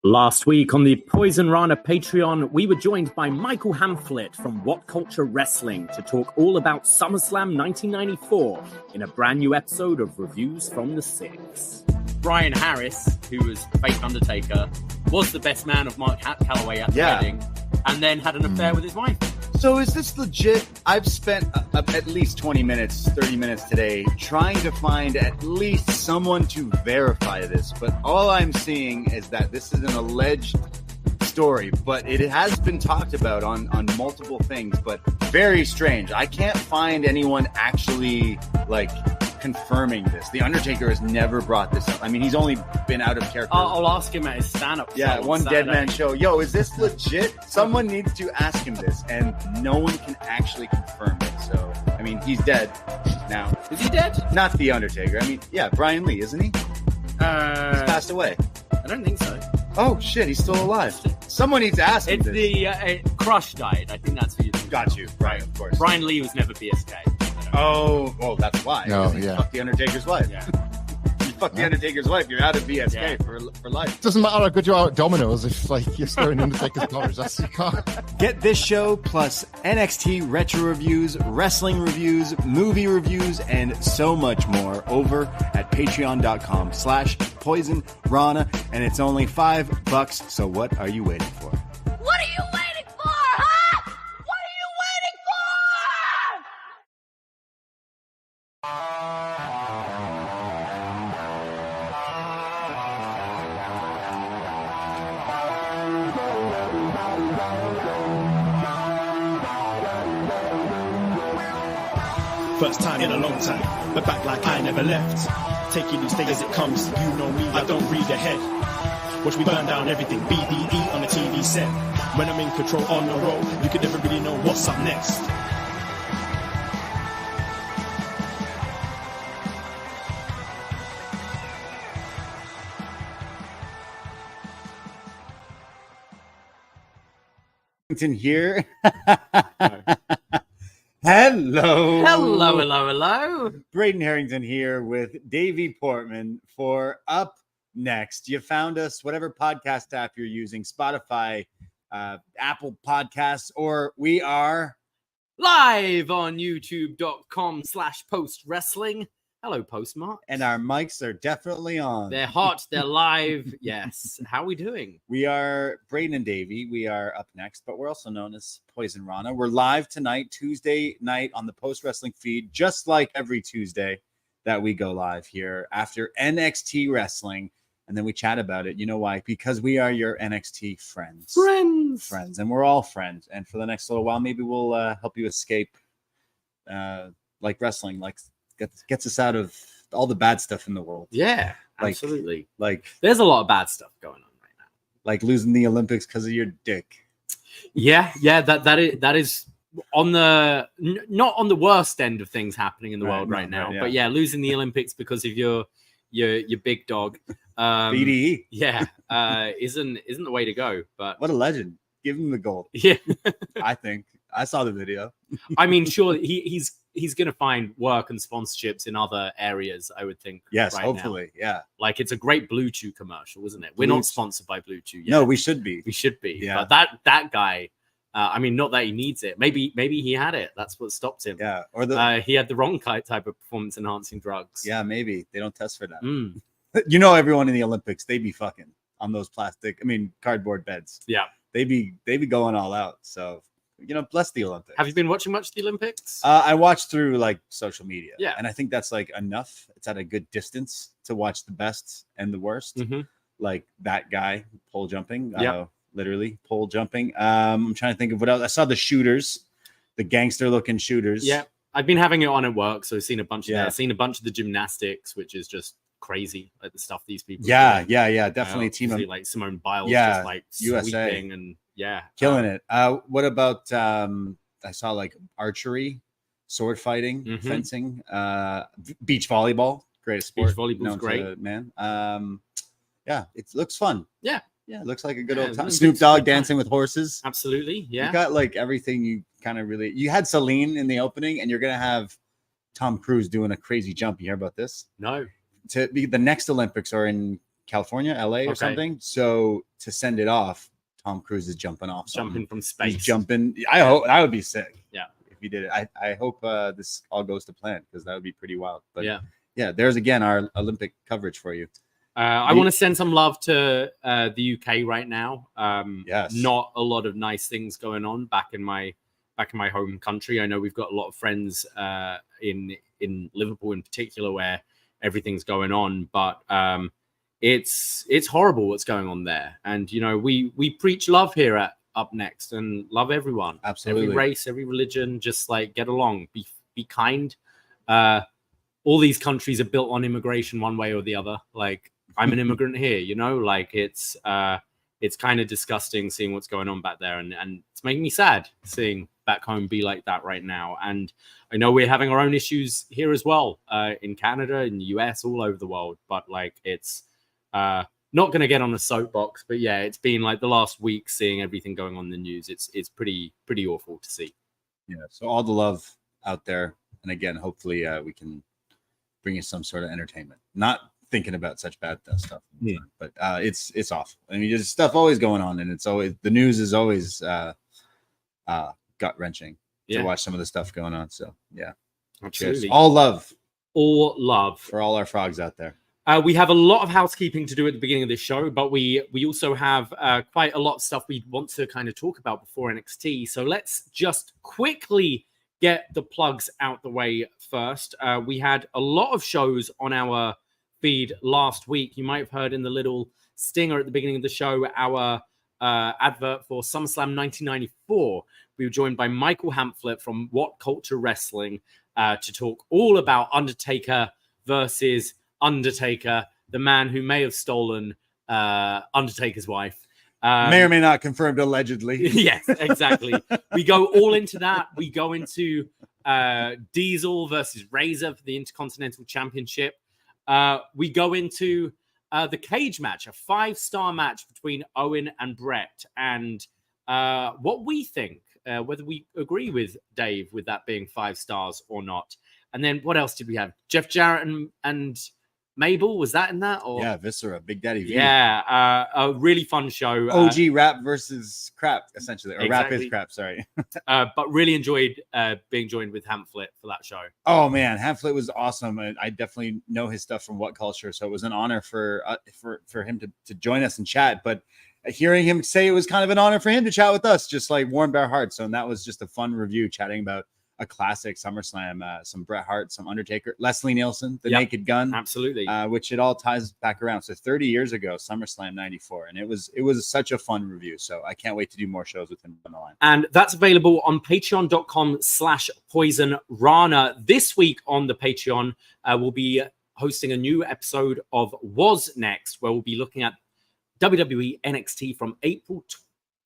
Last week on the Poisonrana Patreon, we were joined by Michael Hamflett from What Culture Wrestling to talk all about SummerSlam 1994 in a brand new episode of Reviews from the Six. Brian Harris, who was fake Undertaker, was the best man of Mark Calloway at the wedding, and then had an affair with his wife. So is this legit? I've spent at least 20 minutes, 30 minutes today trying to find at least someone to verify this, but all I'm seeing is that this is an alleged story, but it has been talked about on multiple things, but very strange. I can't find anyone actually, confirming this. The Undertaker has never brought this up. I mean, he's only been out of character. I'll ask him at his stand-up. Yeah, one Dead Man show. Yo, is this legit? Someone needs to ask him this, and no one can actually confirm it. So, I mean, he's dead now. Is he dead? Not the Undertaker. I mean, yeah, Brian Lee, isn't he? He's passed away. I don't think so. Oh, shit, he's still alive. Someone needs to ask him It's this. Crush died. I think that's who you think. Got you. Right, of course. Brian Lee was never BSK. Oh, well, that's why. No, You fuck the Undertaker's wife. Yeah. You fuck the Undertaker's wife, you're out of BSK for life. Doesn't matter how good you are at dominoes if you're staring Undertaker's daughters. That's you can't. Get this show plus NXT retro reviews, wrestling reviews, movie reviews, and so much more over at patreon.com/poisonrana, and it's only $5. So what are you waiting for? What are you waiting for, huh? What are you waiting for? First time in a long time, but back like I never left. Taking each day as it comes, you know me, I don't read ahead. Watch me burn down everything, BDE on the TV set. When I'm in control on the road, you can never really know what's up next. Herrington here. Hello. Braden Herrington here with Davie Portman for Up Next. You found us, whatever podcast app you're using, Spotify, Apple Podcasts, or we are Live on youtube.com/postwrestling. Hello, Postmark. and our mics are definitely on. They're hot. They're live. Yes. How are we doing? We are Braden and Davie. We are Up Next, but we're also known as Poisonrana. We're live tonight, Tuesday night on the Post Wrestling feed, just like every Tuesday that we go live here after NXT Wrestling. And then we chat about it. You know why? Because we are your NXT friends. Friends. And we're all friends. And for the next little while, maybe we'll help you escape like wrestling, gets us out of all the bad stuff in the world. Yeah, Like- absolutely. Like There's a lot of bad stuff going on right now. losing the Olympics because of your dick. Yeah. That is on the not on the worst end of things happening in the world right now. But yeah, losing the Olympics because of your big dog. BDE. Yeah, isn't the way to go. But What a legend. Give him the gold. yeah, I think. I saw the video. I mean, sure, he's going to find work and sponsorships in other areas, I would think. Yes, right hopefully. now. Yeah. Like, it's a great Blue Chew commercial, isn't it? We're Blue not Chew. sponsored by Blue Chew yet. No, we should be. We should be. Yeah. But that guy, I mean, not that he needs it. Maybe he had it. That's what stopped him. Yeah. Or the He had the wrong type of performance-enhancing drugs. yeah, maybe. They don't test for that. Mm. You know, everyone in the Olympics, they be fucking on those cardboard beds. Yeah. They be going all out. So, bless the Olympics. Have you been watching much of the Olympics? I watched through social media. Yeah. And I think that's enough. It's at a good distance to watch the best and the worst. Mhm. Like that guy pole jumping. Yeah. Literally pole jumping. I'm trying to think of what else. I saw the shooters, the gangster looking shooters. Yeah. I've been having it on at work, so I've seen a bunch of Yeah. that. I've seen a bunch of the gymnastics, which is just crazy, like the stuff these people Yeah. are doing. Definitely team Obviously, up. like Simone Biles, Yeah, just like USA. sweeping and Killing it. What about I saw archery, sword fighting, Mhm. fencing, beach volleyball. Greatest sport. Beach volleyball's known great. to man. Yeah, it looks fun. Yeah. Yeah, it looks like a good Yeah, old time. it's Snoop a Dogg good time. dancing with horses. Absolutely, yeah. You got everything you kind of really. You had Celine in the opening, and you're gonna have Tom Cruise doing a crazy jump. You hear about this? No. To be the next Olympics are in California, LA or something. So to send it off, Tom Cruise is jumping off. Jumping from space. He's jumping. I hope that would be sick. Yeah. If he did it. I hope this all goes to plan, because that would be pretty wild. But yeah, there's again our Olympic coverage for you. I want to send some love to the UK right now. Yes. Not a lot of nice things going on back in my home country. I know we've got a lot of friends in Liverpool in particular where everything's going on, but it's horrible what's going on there. And you know, we preach love here at upNXT and love everyone. Absolutely. Every race, every religion, just like get along, be kind. All these countries are built on immigration one way or the other. Like, I'm an immigrant here, you know, like it's kind of disgusting seeing what's going on back there. And it's making me sad seeing back home be like that right now. And I know we're having our own issues here as well, in Canada, in the US, all over the world. But like, it's not going to get on a soapbox, but yeah, it's been like the last week seeing everything going on in the news. It's pretty awful to see. Yeah. So all the love out there. And again, hopefully we can bring you some sort of entertainment. Not thinking about such bad stuff, but it's awful. I mean, there's stuff always going on, and it's always, the news is always gut wrenching to watch some of the stuff going on. So yeah, absolutely. Cheers. All love for for all our frogs out there. We have a lot of housekeeping to do at the beginning of this show, but we also have quite a lot of stuff we want to kind of talk about before NXT. So let's just quickly get the plugs out the way first. We had a lot of shows on our feed last week. You might have heard in the little stinger at the beginning of the show our advert for SummerSlam 1994. We were joined by Michael Hamflett from What Culture Wrestling to talk all about Undertaker versus Undertaker, the man who may have stolen Undertaker's wife. May or may not confirmed, allegedly. Yes, exactly. We go all into that. We go into Diesel versus Razor for the Intercontinental Championship. We go into the cage match, a 5-star match between Owen and Brett, and what we think, whether we agree with Dave with that being 5 stars or not. And then what else did we have? Jeff Jarrett and Mabel, was that in that? Or yeah, Viscera, Big Daddy V. Yeah, a really fun show. OG rap versus crap, essentially, or exactly. rap is crap. Sorry, but really enjoyed being joined with Hamflett for that show. Oh man, Hamflett was awesome, and I definitely know his stuff from What Culture, so it was an honor for him to join us and chat. But hearing him say it was kind of an honor for him to chat with us, just like warmed our hearts. So and that was just a fun review, chatting about a classic SummerSlam, some Bret Hart, some Undertaker, Leslie Nielsen, the Naked Gun, absolutely, which it all ties back around. So 30 years ago, SummerSlam '94, and it was such a fun review. So I can't wait to do more shows with him on the line. And that's available on patreon.com/Poisonrana. This week on the Patreon, we'll be hosting a new episode of Was Next, where we'll be looking at WWE NXT from April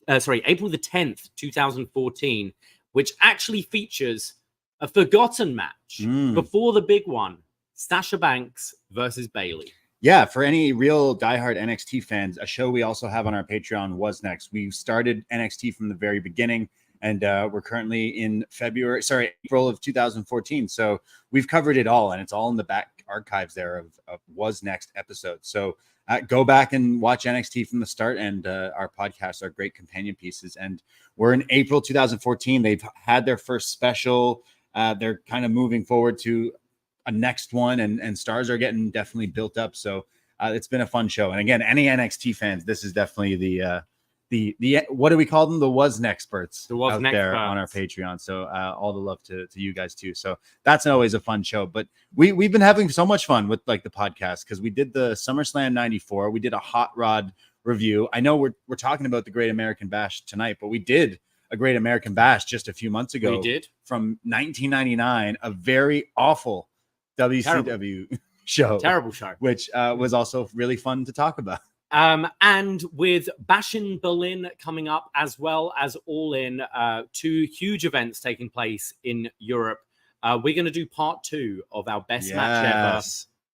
the 10th, 2014. Which actually features a forgotten match before the big one, Sasha Banks versus Bayley. Yeah, for any real diehard NXT fans, a show we also have on our Patreon Was Next. We started NXT from the very beginning, and we're currently in April of 2014. So we've covered it all, and it's all in the back archives there of Was Next episodes. So go back and watch NXT from the start, and our podcasts are great companion pieces. And we're in April 2014. They've had their first special. They're kind of moving forward to a next one, and stars are getting definitely built up. So it's been a fun show. And again, any NXT fans, this is definitely the what do we call them? The Was Nexperts out there on our Patreon. So all the love to you guys too. So that's always a fun show. But we've been having so much fun with like the podcast, because we did the SummerSlam '94. We did a Hot Rod review. I know we're talking about the Great American Bash tonight, but we did a Great American Bash just a few months ago. We did, from 1999, a very awful WCW terrible show, which was also really fun to talk about. And with Bash in Berlin coming up, as well as All In, 2 huge events taking place in Europe, we're going to do part 2 of our best match ever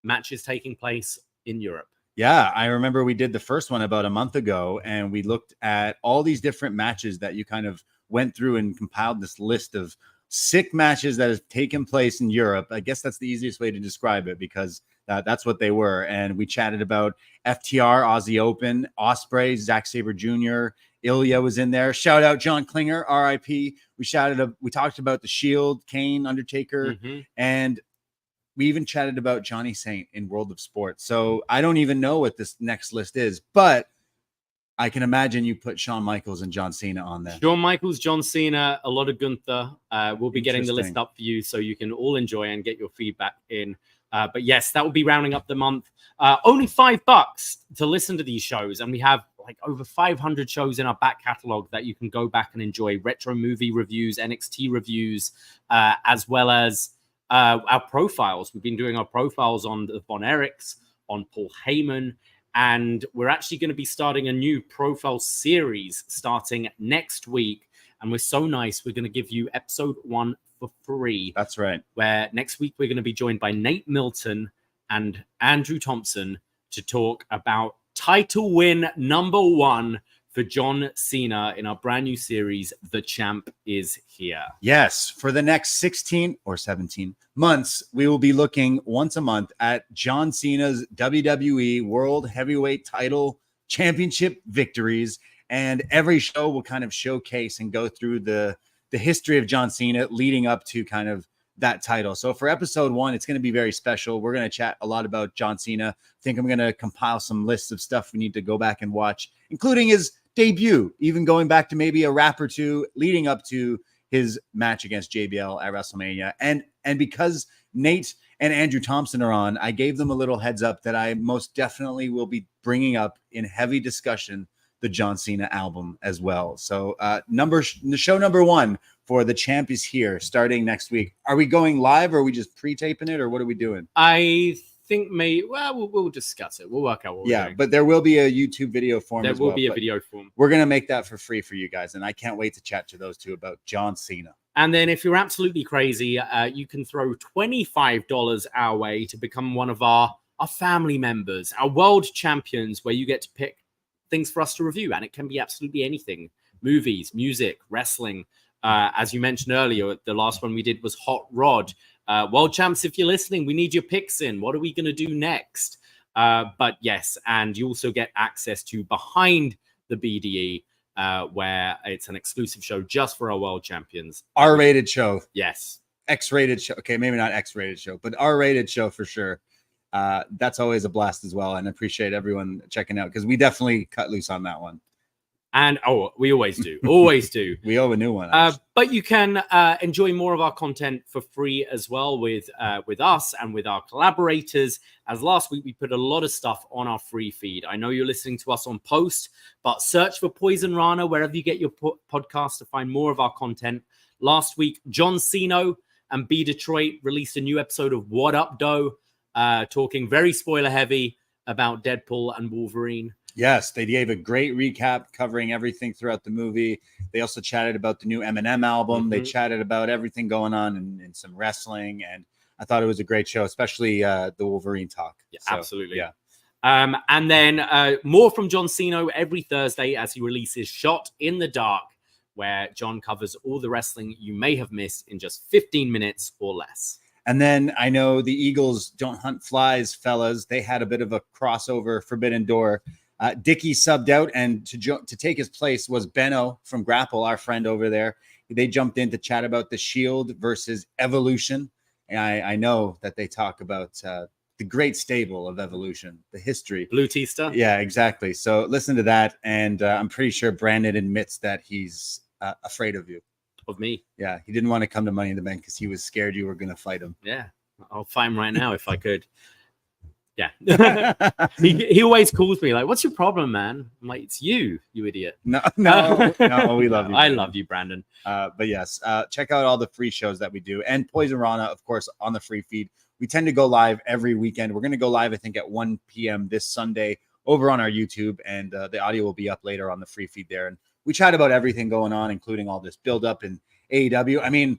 matches taking place in Europe. Yeah, I remember we did the first one about a month ago, and we looked at all these different matches that you kind of went through and compiled this list of sick matches that have taken place in Europe. I guess that's the easiest way to describe it, because that's what they were. And we chatted about FTR, Aussie Open, Ospreay, Zack Sabre Jr., Ilya was in there. Shout out John Klinger, RIP. We talked about the Shield, Kane, Undertaker, and we even chatted about Johnny Saint in World of Sport. So I don't even know what this next list is, but I can imagine you put Shawn Michaels and John Cena on there. Shawn Michaels, John Cena, a lot of Gunther. We'll be getting the list up for you so you can all enjoy and get your feedback in. But yes, that will be rounding up the month. Only $5 to listen to these shows. And we have like over 500 shows in our back catalog that you can go back and enjoy. Retro movie reviews, NXT reviews, as well as our profiles. We've been doing our profiles on the Von Erichs, on Paul Heyman. And we're actually going to be starting a new profile series starting next week. And we're so nice. We're going to give you episode 1 for free. That's right. Where next week we're going to be joined by Nate Milton and Andrew Thompson to talk about title win number 1 for John Cena in our brand new series, The Champ Is Here. Yes, for the next 16 or 17 months, we will be looking once a month at John Cena's WWE World Heavyweight Title Championship victories. And every show will kind of showcase and go through the history of John Cena leading up to kind of that title. So for episode 1, it's going to be very special. We're going to chat a lot about John Cena. I think I'm going to compile some lists of stuff we need to go back and watch, including his debut, even going back to maybe a rap or two leading up to his match against JBL at WrestleMania. And because Nate and Andrew Thompson are on, I gave them a little heads up that I most definitely will be bringing up in heavy discussion the John Cena album as well. So show number 1 for The Champ Is Here starting next week. Are we going live or are we just pre-taping it or what are we doing? I think we'll discuss it. We'll work out what we're doing. But there will be a YouTube video form There as will well, be a video form. We're going to make that for free for you guys. And I can't wait to chat to those two about John Cena. And then if you're absolutely crazy, you can throw $25 our way to become one of our family members, our world champions, where you get to pick things for us to review. And it can be absolutely anything: movies, music, wrestling. As you mentioned earlier, the last one we did was Hot Rod. World champs, if you're listening, we need your picks in. What are we going to do next? But yes, and you also get access to Behind the BDE, where it's an exclusive show just for our world champions. R-rated show. Yes. X-rated show. Okay, maybe not X-rated show, but R-rated show for sure. That's always a blast as well. And I appreciate everyone checking out because we definitely cut loose on that one. And we always do. Always do. We owe a new one. But you can enjoy more of our content for free as well with us and with our collaborators. As last week, we put a lot of stuff on our free feed. I know you're listening to us on Post, but search for Poison Rana wherever you get your podcast to find more of our content. Last week, John Cena and B Detroit released a new episode of What Up, Doe, talking very spoiler heavy about Deadpool and Wolverine. Yes, they gave a great recap covering everything throughout the movie. They also chatted about the new Eminem album. Mm-hmm. They chatted about everything going on in some wrestling. And I thought it was a great show, especially the Wolverine talk. Yeah, so, absolutely. Yeah. And then more from John Cena every Thursday as he releases Shot in the Dark, where John covers all the wrestling you may have missed in just 15 minutes or less. And then I know the Eagles don't hunt flies, fellas. They had a bit of a crossover Forbidden Door. Dickie subbed out, and to take his place was Benno from Grapple, our friend over there. They jumped in to chat about the Shield versus Evolution. And I know that they talk about the great stable of Evolution, the history. Blue Tista? Yeah, exactly. So listen to that, and I'm pretty sure Brandon admits that he's afraid of you. Of me? Yeah, he didn't want to come to Money in the Bank because he was scared you were going to fight him. Yeah, I'll fight him right now if I could. Yeah. he always calls me like, what's your problem, man? I'm like, it's you idiot. No, we love you. I love you, Brandon. But yes, check out all the free shows that we do. And Poison Rana, of course, on the free feed. We tend to go live every weekend. We're going to go live, I think, at 1 p.m. this Sunday over on our YouTube. And the audio will be up later on the free feed there. And we chat about everything going on, including all this build-up in AEW. I mean,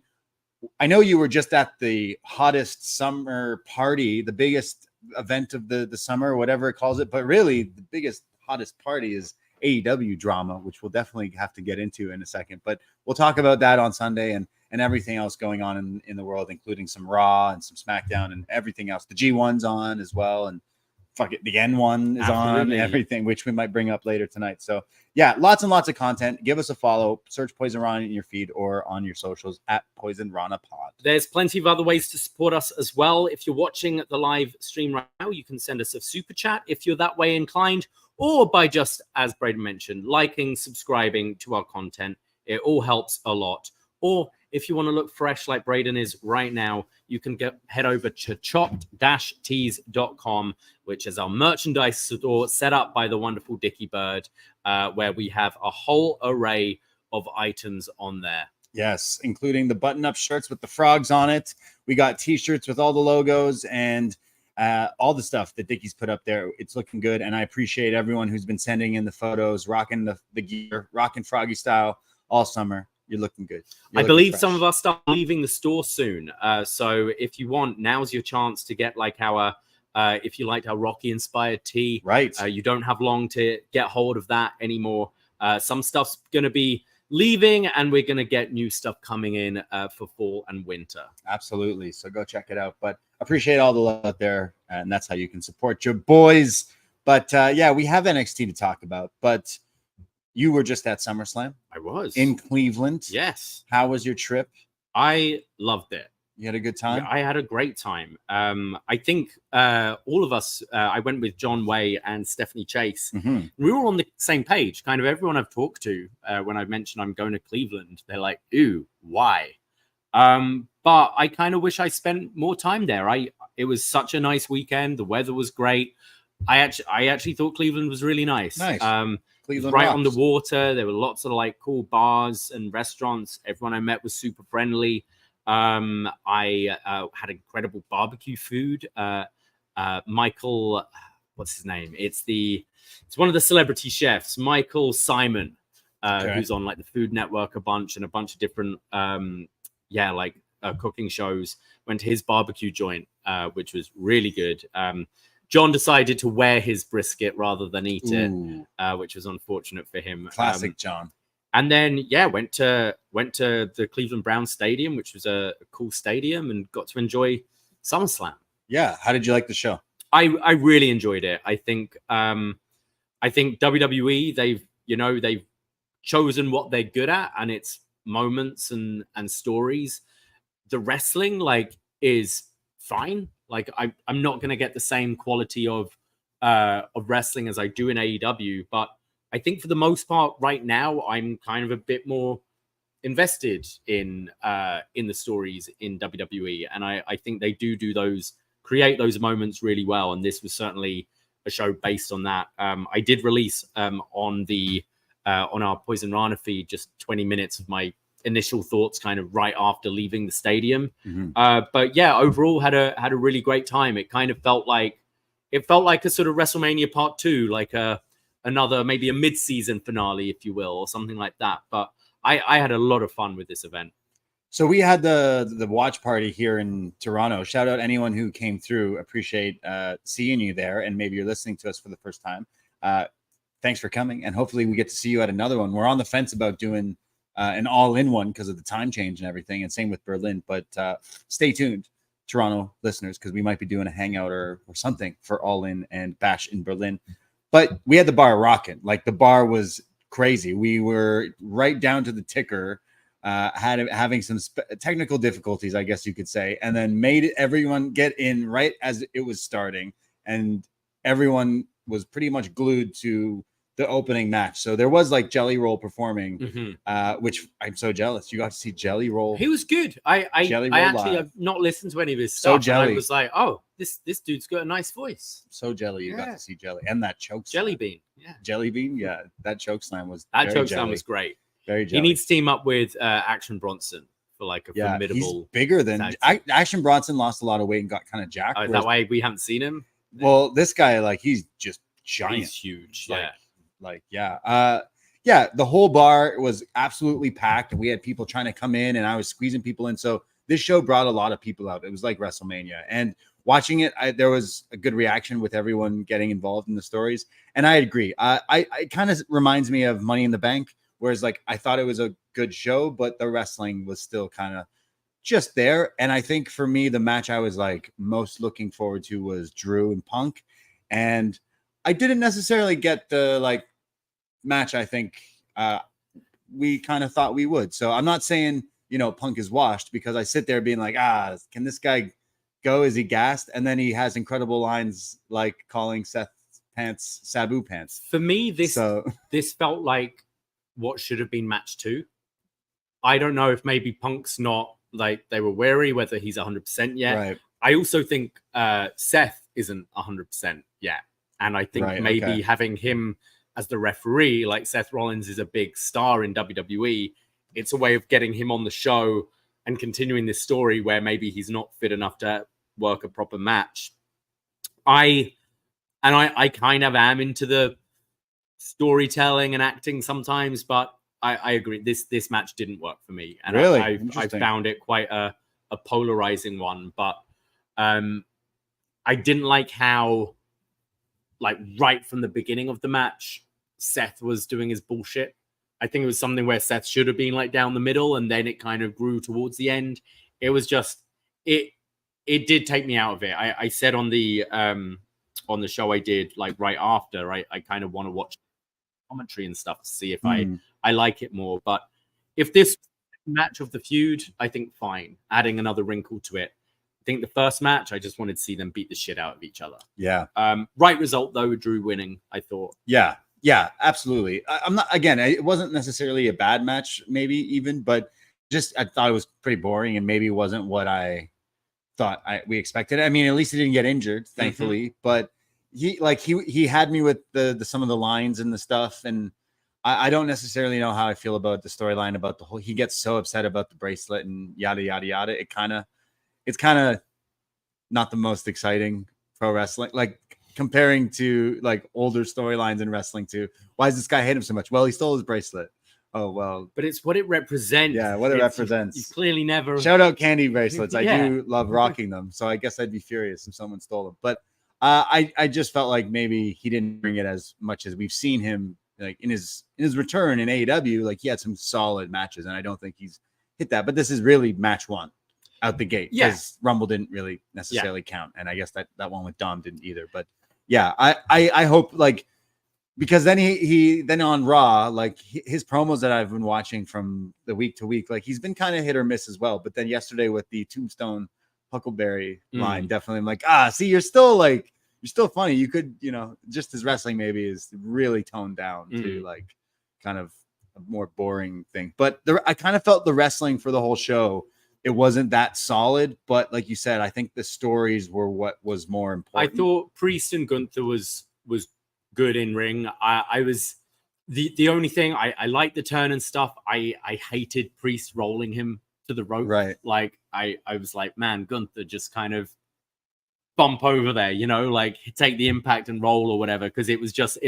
I know you were just at the hottest summer party, the biggest event of the summer, whatever it calls it, but really the biggest, hottest party is AEW drama, which we'll definitely have to get into in a second. But we'll talk about that on Sunday, and and everything else going on in the world, including some Raw and some SmackDown and everything else. The G1's on as well, and fuck it, the N1 is on, everything, which we might bring up later tonight. So yeah, lots and lots of content. Give us a follow. Search Poison Rana in your feed or on your socials at Poisonrana Pod. There's plenty of other ways to support us as well. If you're watching the live stream right now, you can send us a super chat if you're that way inclined, or by just, as Braden mentioned, liking, subscribing to our content. It all helps a lot. Or if you want to look fresh like Braden is right now, you can head over to chopped-tees.com, which is our merchandise store set up by the wonderful Dickie Bird, where we have a whole array of items on there. Yes, including the button-up shirts with the frogs on it. We got T-shirts with all the logos and all the stuff that Dickie's put up there. It's looking good, and I appreciate everyone who's been sending in the photos, rocking the gear, rocking Froggy style all summer. You're looking good. I believe some of us start leaving the store soon. So if you want, now's your chance to get like our, if you liked our Rocky inspired tee, right? You don't have long to get hold of that anymore. Some stuff's going to be leaving, and we're going to get new stuff coming in for fall and winter. Absolutely. So go check it out. But appreciate all the love out there, and that's how you can support your boys. But yeah, we have NXT to talk about, but you were just at SummerSlam. I was. In Cleveland. Yes. How was your trip? I loved it. You had a good time? Yeah, I had a great time. I think all of us, I went with John Way and Stephanie Chase. Mm-hmm. We were on the same page. Kind of everyone I've talked to when I mentioned I'm going to Cleveland, they're like, ooh, why? But I kind of wish I spent more time there. It was such a nice weekend. The weather was great. I actually thought Cleveland was really nice. Nice. Cleveland right rocks. on the water. There were lots of like cool bars and restaurants. Everyone I met was super friendly. I had incredible barbecue food. Michael, what's his name? It's one of the celebrity chefs, Michael Simon, who's on like the Food Network a bunch and a bunch of different cooking shows. Went to his barbecue joint, which was really good. John decided to wear his brisket rather than eat it, which was unfortunate for him. Classic John. And then, went to the Cleveland Browns Stadium, which was a cool stadium, and got to enjoy SummerSlam. Yeah. How did you like the show? I really enjoyed it. I think WWE, they've chosen what they're good at, and it's moments and stories. The wrestling is fine. I'm not going to get the same quality of wrestling as I do in AEW, but I think for the most part right now, I'm kind of a bit more invested in the stories in WWE. And I think they do create those moments really well. And this was certainly a show based on that. I did release on our Poison Rana feed just 20 minutes of my initial thoughts kind of right after leaving the stadium. Mm-hmm. But yeah, overall had a really great time. It kind of felt like a sort of WrestleMania Part 2, like another, maybe a mid-season finale, if you will, or something like that. But I had a lot of fun with this event. So we had the watch party here in Toronto. Shout out anyone who came through. Appreciate seeing you there, and maybe you're listening to us for the first time. Thanks for coming, and hopefully we get to see you at another one. We're on the fence about doing an all-in one because of the time change and everything, and same with Berlin. But stay tuned, Toronto listeners, because we might be doing a hangout or something for all-in and bash in Berlin. But we had the bar rocking. Like, the bar was crazy. We were right down to the ticker, having some technical difficulties, I guess you could say, and then made everyone get in right as it was starting, and everyone was pretty much glued to the opening match. So there was like Jelly Roll performing, which I'm so jealous. You got to see Jelly Roll. He was good. I actually have not listened to any of his stuff. So jelly. I was like, oh, this dude's got a nice voice. So jelly. You got to see Jelly, and that choke slam. Jelly Bean. Yeah. Jelly Bean. Yeah. That choke slam was was great. Very jelly. He needs to team up with Action Bronson for like a formidable. He's bigger than Action Bronson. Lost a lot of weight and got kind of jacked. Oh, is that why we haven't seen him? Well, this guy, he's just giant. He's huge. The whole bar was absolutely packed. We had people trying to come in, and I was squeezing people in. So this show brought a lot of people out. It was like WrestleMania, and watching it, there was a good reaction with everyone getting involved in the stories. And I agree. I kind of reminds me of Money in the Bank, Whereas like I thought it was a good show, but the wrestling was still kind of just there. And I think for me, the match I was like most looking forward to was Drew and Punk. And I didn't necessarily get the like match I think we kind of thought we would. So I'm not saying, Punk is washed, because I sit there being like, can this guy go? Is he gassed? And then he has incredible lines like calling Seth's pants Sabu pants. For me, this felt like what should have been match 2. I don't know if maybe Punk's not like they were wary whether he's 100% yet. Right. I also think Seth isn't 100% yet. And I think maybe having him as the referee, like Seth Rollins is a big star in WWE, it's a way of getting him on the show and continuing this story where maybe he's not fit enough to work a proper match. I kind of am into the storytelling and acting sometimes, but I agree. This match didn't work for me. And really? I found it quite a polarizing one, but I didn't like how, like, right from the beginning of the match, Seth was doing his bullshit. I think it was something where Seth should have been like down the middle, and then it kind of grew towards the end. It was just, it did take me out of it. I said on the show I did like right after, I kind of want to watch commentary and stuff to see if I like it more. But if this match of the feud, I think fine, adding another wrinkle to it. I think the first match, I just wanted to see them beat the shit out of each other. Yeah. Right result though, with Drew winning, I thought. Yeah, absolutely. I'm not, again, it wasn't necessarily a bad match, maybe even, but just I thought it was pretty boring and maybe wasn't what I thought we expected. I mean, at least he didn't get injured, thankfully, but he had me with the some of the lines and the stuff, and I don't necessarily know how I feel about the storyline about the whole, he gets so upset about the bracelet and yada yada yada. It's kind of not the most exciting pro wrestling, like comparing to like older storylines in wrestling too. Why does this guy hate him so much? Well, he stole his bracelet. Oh, well. But it's what it represents. Yeah, what it represents. You clearly never... Shout out candy bracelets. I do love rocking them. So I guess I'd be furious if someone stole them. But I just felt like maybe he didn't bring it as much as we've seen him like in his return in AEW. Like he had some solid matches, and I don't think he's hit that. But this is really match 1 out the gate. Because Rumble didn't really necessarily count. And I guess that one with Dom didn't either. But yeah, I hope, like, because then he on Raw, like his promos that I've been watching from the week to week, like he's been kind of hit or miss as well. But then yesterday with the Tombstone Huckleberry line, definitely I'm like, see, you're still funny. You could, just his wrestling maybe is really toned down to like kind of a more boring thing. But I kind of felt the wrestling for the whole show, it wasn't that solid, but like you said, I think the stories were what was more important. I thought Priest and Gunther was good in ring. I was the only thing I liked the turn and stuff. I hated Priest rolling him to the rope. Right. Like I was like, man, Gunther just kind of bump over there, like take the impact and roll or whatever, because it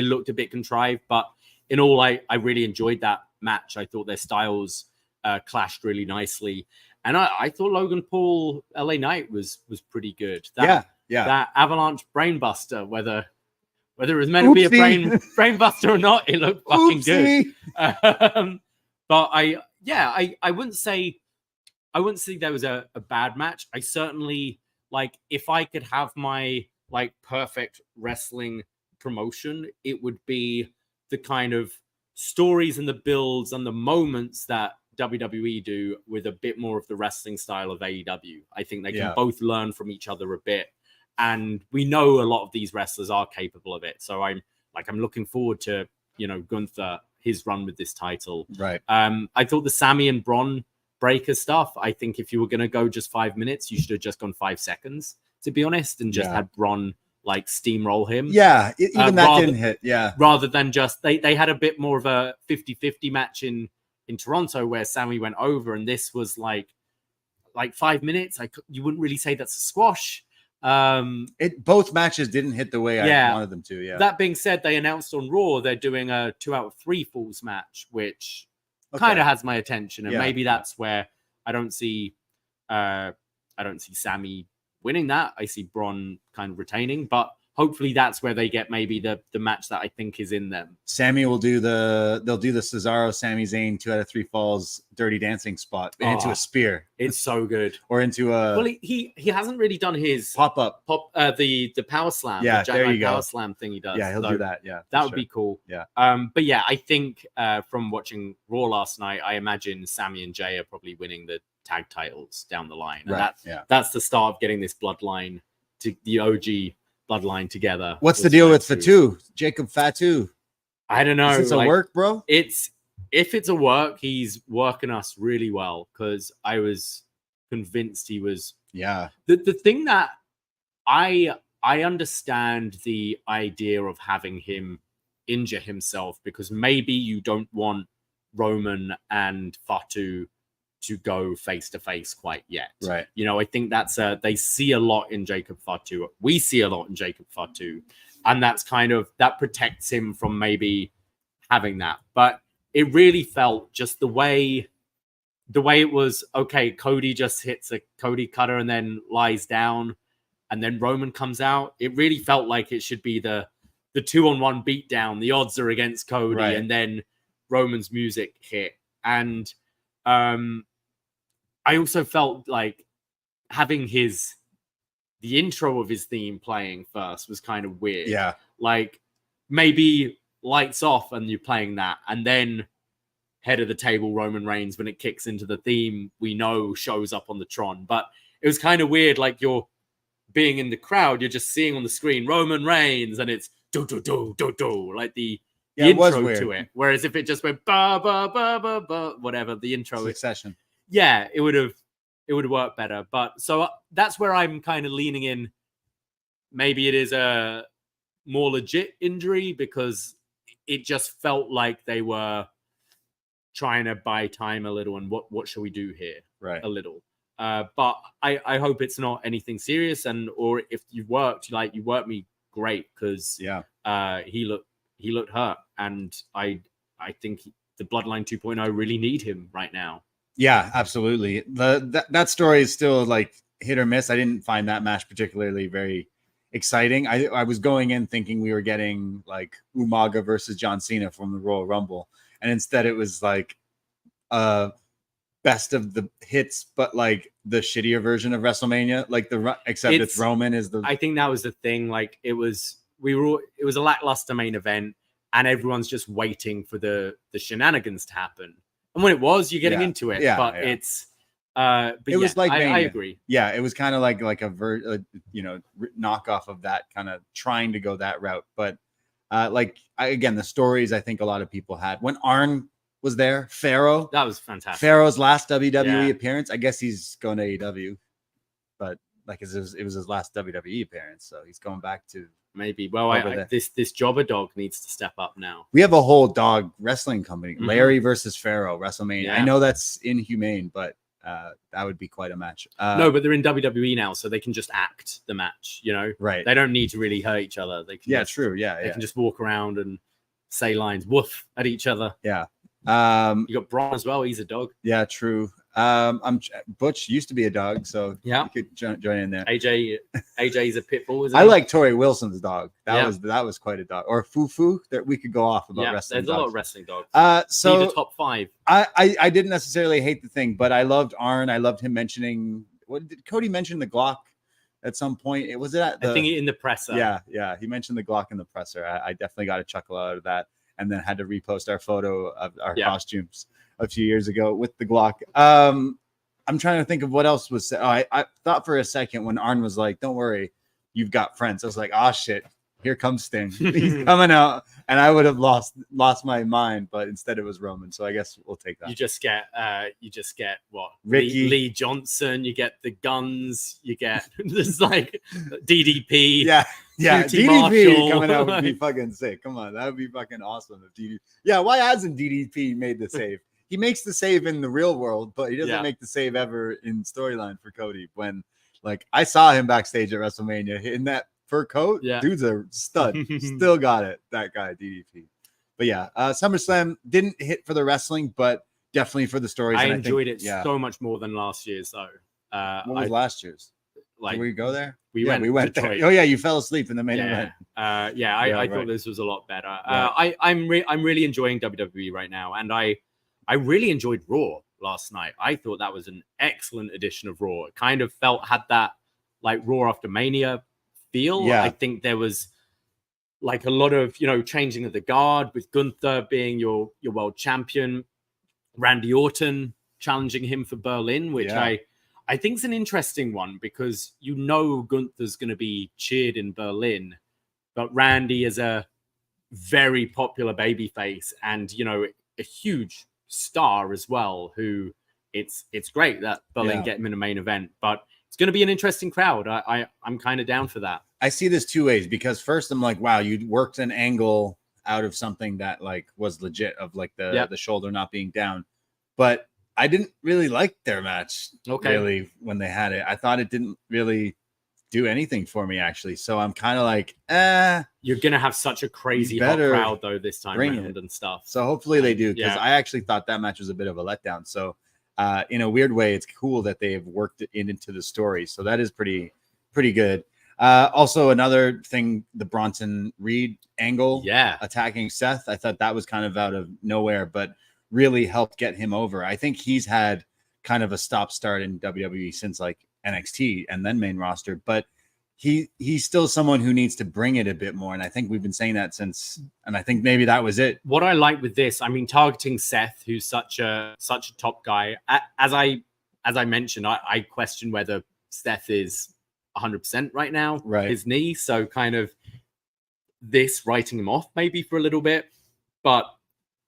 looked a bit contrived. But in all, I really enjoyed that match. I thought their styles clashed really nicely. And I thought Logan Paul, LA Knight was pretty good. That Avalanche Brainbuster, whether it was meant to be a brainbuster or not, it looked fucking good. But I wouldn't say there was a bad match. I certainly, like, if I could have my like perfect wrestling promotion, it would be the kind of stories and the builds and the moments that WWE do with a bit more of the wrestling style of AEW. I think they can both learn from each other a bit. And we know a lot of these wrestlers are capable of it. So I'm looking forward to, Gunther, his run with this title. Right. I thought the Sammy and Braun Breaker stuff, I think if you were going to go just 5 minutes, you should have just gone 5 seconds, to be honest, and just had Braun like steamroll him. Yeah. Even that didn't hit. Yeah. Rather than just, they had a bit more of a 50-50 match in Toronto where Sammy went over, and this was like 5 minutes. You wouldn't really say that's a squash. Both matches didn't hit the way I wanted them to. Yeah. That being said, they announced on Raw they're doing a 2 out of 3 falls match, which kind of has my attention, and maybe that's where I don't see Sammy winning that. I see Braun kind of retaining, but hopefully that's where they get maybe the match that I think is in them. Sammy will do they'll do the Cesaro, Sami Zayn 2 out of 3 falls dirty dancing spot into a spear. It's so good. Or into a well, he hasn't really done his pop the power slam. Yeah, the there you power go. slam thing he does. Yeah, he'll do that. Yeah, that would be cool. Yeah. But yeah, I think from watching Raw last night, I imagine Sammy and Jay are probably winning the tag titles down the line, and that's the start of getting this bloodline to the OG bloodline together. What's the deal with Fatu? Jacob Fatu? I don't know. Is it a work, bro? If it's a work, he's working us really well, because I was convinced he was. Yeah. The thing that I understand the idea of having him injure himself, because maybe you don't want Roman and Fatu to go face to face quite yet. Right. You know, I think that's they see a lot in Jacob Fatu. We see a lot in Jacob Fatu. And that's kind of, that protects him from maybe having that. But it really felt just the way it was, okay, Cody just hits a Cody cutter and then lies down, and then Roman comes out. It really felt like it should be the 2-on-1 beatdown. The odds are against Cody, right. And then Roman's music hit. And I also felt like having the intro of his theme playing first was kind of weird. Yeah. Like maybe lights off and you're playing that, and then head of the table Roman Reigns, when it kicks into the theme, we know shows up on the Tron. But it was kind of weird, like you're being in the crowd, you're just seeing on the screen Roman Reigns, and it's do do do do do, like the intro to it. Whereas if it just went ba ba ba ba ba, whatever the intro Succession. Yeah, it would work better. But so that's where I'm kind of leaning in. Maybe it is a more legit injury, because it just felt like they were trying to buy time a little, and what should we do here? Right. A little. But I hope it's not anything serious, or if you worked me great, because he looked hurt, and I think the Bloodline 2.0 really need him right now. Yeah, absolutely. That story is still like hit or miss. I didn't find that match particularly very exciting. I was going in thinking we were getting like Umaga versus John Cena from the Royal Rumble, and instead it was like best of the hits, but like the shittier version of WrestleMania, like it's Roman is the. I think that was the thing. Like it was a lackluster main event, and everyone's just waiting for the shenanigans to happen. And when it was, you're getting into it. But it's but it was like I agree. Yeah, it was kind of like a knockoff of that, kind of trying to go that route. But again, the stories I think a lot of people had when Arn was there, Pharaoh. That was fantastic. Pharaoh's last WWE appearance. I guess he's going to AEW, but like it was his last WWE appearance, so he's going back to. Maybe. Well, this jobber dog needs to step up now. We have a whole dog wrestling company. Mm-hmm. Larry versus Pharaoh, WrestleMania. Yeah. I know that's inhumane, but that would be quite a match. No, but they're in WWE now, so they can just act the match, you know? Right. They don't need to really hurt each other. They can true. Yeah. They can just walk around and say lines, woof, at each other. Yeah. You got Braun as well. He's a dog. Yeah, true. Butch used to be a dog, so you could join in there. AJ's a pit bull. Isn't I he? like Tori Wilson's dog. That was quite a dog. Or Fufu. That we could go off about wrestling. There's a lot of wrestling dogs. So need a top 5. I didn't necessarily hate the thing, but I loved Arn. I loved him mentioning what did Cody mention the Glock at some point? I think in the presser. Yeah. He mentioned the Glock in the presser. I definitely got a chuckle out of that, and then had to repost our photo of our costumes a few years ago with the Glock. I'm trying to think of what else was said. I thought for a second when Arn was like, "Don't worry, you've got friends." I was like, "Oh shit, here comes Sting. He's coming out," and I would have lost my mind, but instead it was Roman. So I guess we'll take that. You just get what? Ricky Lee Johnson. You get the Guns. You get this like DDP. Yeah. DDP Marshall. Coming out would be fucking sick. Come on, that would be fucking awesome if DDP. Yeah, why hasn't DDP made the save? He makes the save in the real world, but he doesn't make the save ever in storyline for Cody. When like I saw him backstage at WrestleMania in that fur coat, dude's a stud. Still got it, that guy DDP. But SummerSlam didn't hit for the wrestling, but definitely for the stories. I enjoyed it so much more than last year's though. What was last year's? Did we go there? We went there. Oh yeah, you fell asleep in the main event. I thought this was a lot better. I'm really enjoying WWE right now, and I really enjoyed Raw last night. I thought that was an excellent edition of Raw. It kind of had that like Raw after Mania feel. Yeah. I think there was like a lot of, changing of the guard with Gunther being your world champion, Randy Orton challenging him for Berlin, which I think is an interesting one because Gunther's going to be cheered in Berlin, but Randy is a very popular babyface and, a huge star as well, who it's great that Berlin get him in a main event, but it's going to be an interesting crowd. I'm kind of down for that. I see this two ways because first I'm like, wow, you worked an angle out of something that like was legit of like the shoulder not being down, but I didn't really like their match really when they had it. I thought it didn't really do anything for me actually. So I'm kind of like, you're going to have such a crazy hot crowd though this time around and stuff. So hopefully they do, because I actually thought that match was a bit of a letdown. So in a weird way, it's cool that they've worked it into the story. So that is pretty good. Also another thing, the Bronson Reed angle, attacking Seth. I thought that was kind of out of nowhere, but really helped get him over. I think he's had kind of a stop start in WWE since like NXT and then main roster, but he's still someone who needs to bring it a bit more. And I think we've been saying that since, and I think maybe that was it. What I like with this, I mean, targeting Seth, who's such a top guy, as I mentioned, I question whether Seth is 100% right now, his knee. So kind of this writing him off maybe for a little bit, but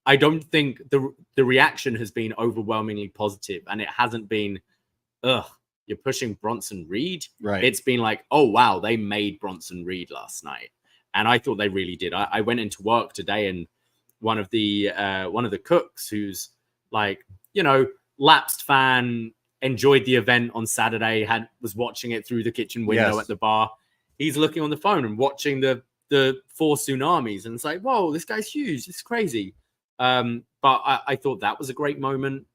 I don't think the reaction has been overwhelmingly positive, and it hasn't been, you're pushing Bronson Reed. Right. It's been like, oh wow, they made Bronson Reed last night, and I thought they really did. I went into work today, and one of the cooks, who's like, lapsed fan, enjoyed the event on Saturday, was watching it through the kitchen window at the bar. He's looking on the phone and watching the 4 tsunamis, and it's like, whoa, this guy's huge. It's crazy. But I thought that was a great moment.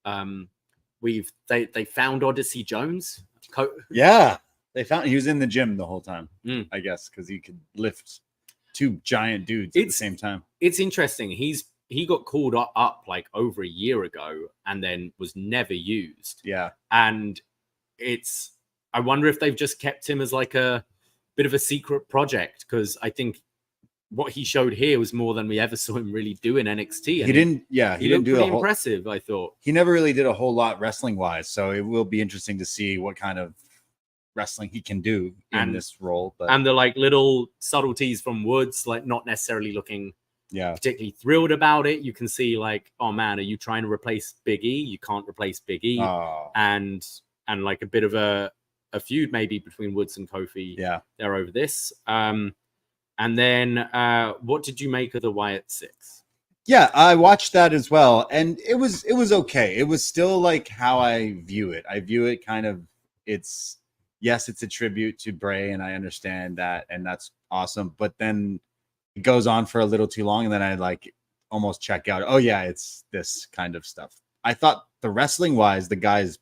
They found Odyssey Jones. They found he was in the gym the whole time, I guess, because he could lift 2 giant dudes at the same time. It's interesting. He got called up like over a year ago and then was never used. Yeah. And I wonder if they've just kept him as like a bit of a secret project, because I think what he showed here was more than we ever saw him really do in NXT. He didn't do pretty impressive, I thought. He never really did a whole lot wrestling wise, so it will be interesting to see what kind of wrestling he can do in this role. And the like little subtleties from Woods, like not necessarily looking particularly thrilled about it. You can see like, oh man, are you trying to replace Big E? You can't replace Big E. And like a bit of a feud maybe between Woods and Kofi. Yeah, they're over this. And then what did you make of the Wyatt 6? Yeah, I watched that as well, and it was okay. It was still like how I view it. I view it kind of, it's a tribute to Bray, and I understand that, and that's awesome. But then it goes on for a little too long, and then I like almost check out. Oh yeah, it's this kind of stuff. I thought the wrestling wise, the guys,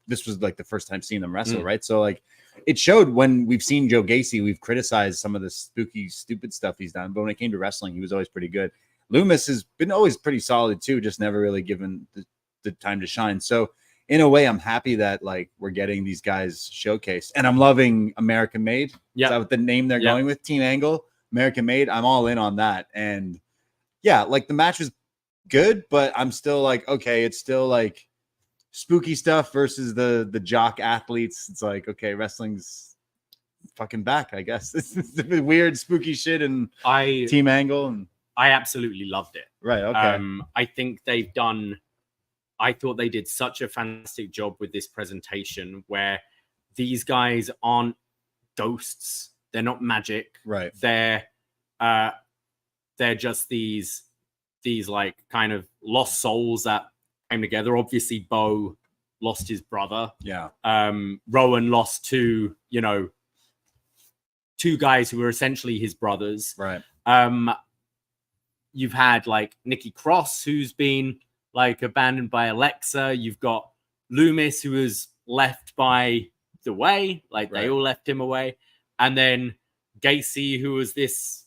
this was like the first time seeing them wrestle, right? So like, it showed when we've seen Joe Gacy, we've criticized some of the spooky, stupid stuff he's done. But when it came to wrestling, he was always pretty good. Loomis has been always pretty solid too, just never really given the time to shine. So in a way, I'm happy that like we're getting these guys showcased. And I'm loving American Made. Yeah. Is that what the name they're going with? Team Angle, American Made. I'm all in on that. And yeah, like the match was good, but I'm still like, okay, it's still like spooky stuff versus the jock athletes. It's like, okay, wrestling's fucking back, I guess. It's the weird spooky shit and Team Angle, and I absolutely loved it. Right. Okay. I think I thought they did such a fantastic job with this presentation, where these guys aren't ghosts, they're not magic, right? They're just these like kind of lost souls that came together. Obviously, Bo lost his brother. Yeah. Rowan lost two guys who were essentially his brothers. Right. You've had like Nikki Cross, who's been like abandoned by Alexa. You've got Loomis, who was left by away. Like they all left him away. And then Gacy, who was this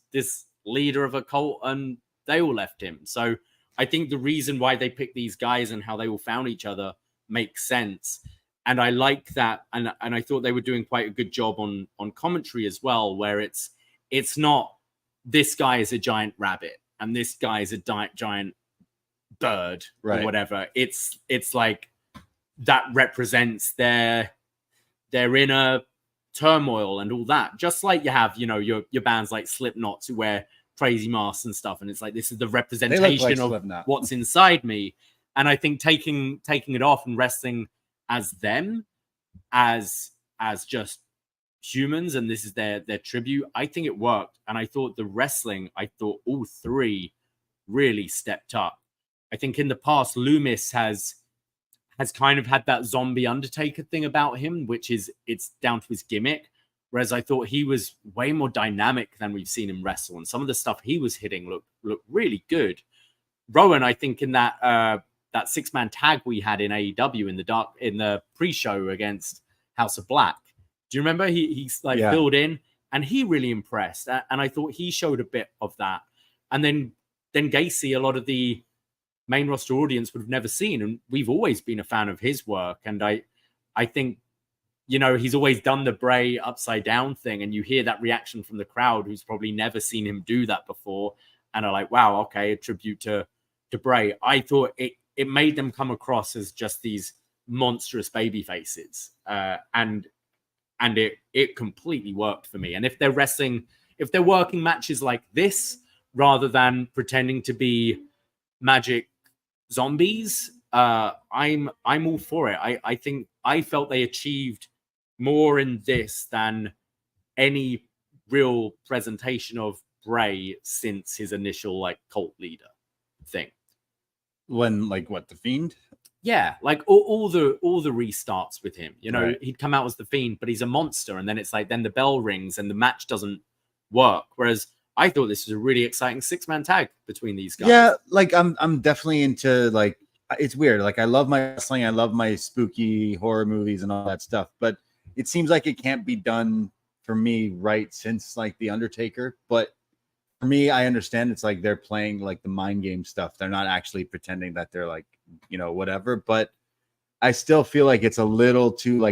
leader of a cult, and they all left him. So I think the reason why they picked these guys and how they all found each other makes sense. And I like that. And I thought they were doing quite a good job on commentary as well, where it's not this guy is a giant rabbit and this guy is a giant bird or whatever. It's like that represents their inner turmoil and all that. Just like you have, your bands like Slipknot who wear crazy masks and stuff, and it's like this is the representation of what's inside me. And I think taking it off and wrestling as them, as just humans, and this is their tribute, I think it worked. And I thought all three really stepped up. I think in the past, Loomis has kind of had that zombie Undertaker thing about him, which is it's down to his gimmick. Whereas I thought he was way more dynamic than we've seen him wrestle, and some of the stuff he was hitting looked really good. Rowan, I think in that 6-man tag we had in AEW in the pre-show against House of Black, do you remember? He's filled in, and he really impressed. And I thought he showed a bit of that. And then Gacy, a lot of the main roster audience would have never seen, and we've always been a fan of his work. And I think, he's always done the Bray upside down thing, and you hear that reaction from the crowd who's probably never seen him do that before, and are like, wow, okay, a tribute to Bray. I thought it made them come across as just these monstrous baby faces, and it completely worked for me. And if they're working matches like this rather than pretending to be magic zombies, I'm all for it. I think I felt they achieved more in this than any real presentation of Bray since his initial cult leader thing. When the Fiend? Yeah, all the restarts with him. He'd come out as the Fiend, but he's a monster, and then it's then the bell rings and the match doesn't work. Whereas I thought this was a really exciting 6-man tag between these guys. Yeah, I'm definitely into it's weird. I love my wrestling, I love my spooky horror movies and all that stuff, but it seems like it can't be done for me since The Undertaker. But for me, I understand it's they're playing the mind game stuff. They're not actually pretending that they're whatever. But I still feel like it's a little too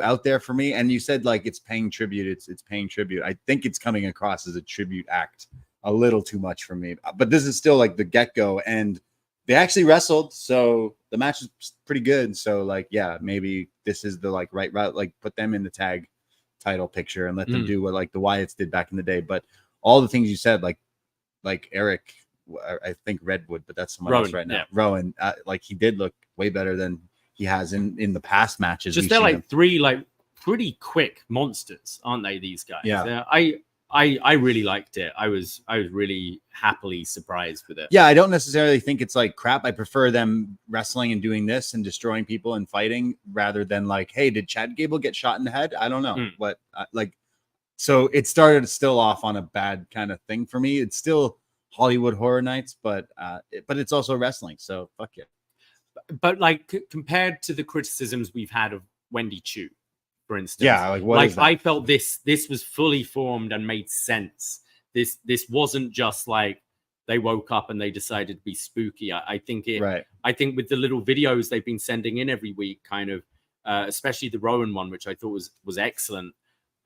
out there for me. And you said it's paying tribute. It's paying tribute. I think it's coming across as a tribute act a little too much for me. But this is still the get-go, and they actually wrestled, so the match is pretty good. So yeah, maybe this is the right route. Put them in the tag title picture and let them do what the Wyatts did back in the day. But all the things you said, like Eric, I think Redwood, but that's someone else right now. Yeah. Rowan, he did look way better than he has in the past matches. Just they're three pretty quick monsters, aren't they? These guys. Yeah. I really liked it. I was really happily surprised with it. Yeah, I don't necessarily think it's crap. I prefer them wrestling and doing this and destroying people and fighting rather than hey, did Chad Gable get shot in the head? I don't know. But so it started still off on a bad kind of thing for me. It's still Hollywood Horror Nights, but it's also wrestling. So fuck it. But compared to the criticisms we've had of Wendy Chu, for instance, yeah, I felt this was fully formed and made sense. This wasn't just they woke up and they decided to be spooky. I think with the little videos they've been sending in every week, kind of, especially the Rowan one, which I thought was excellent.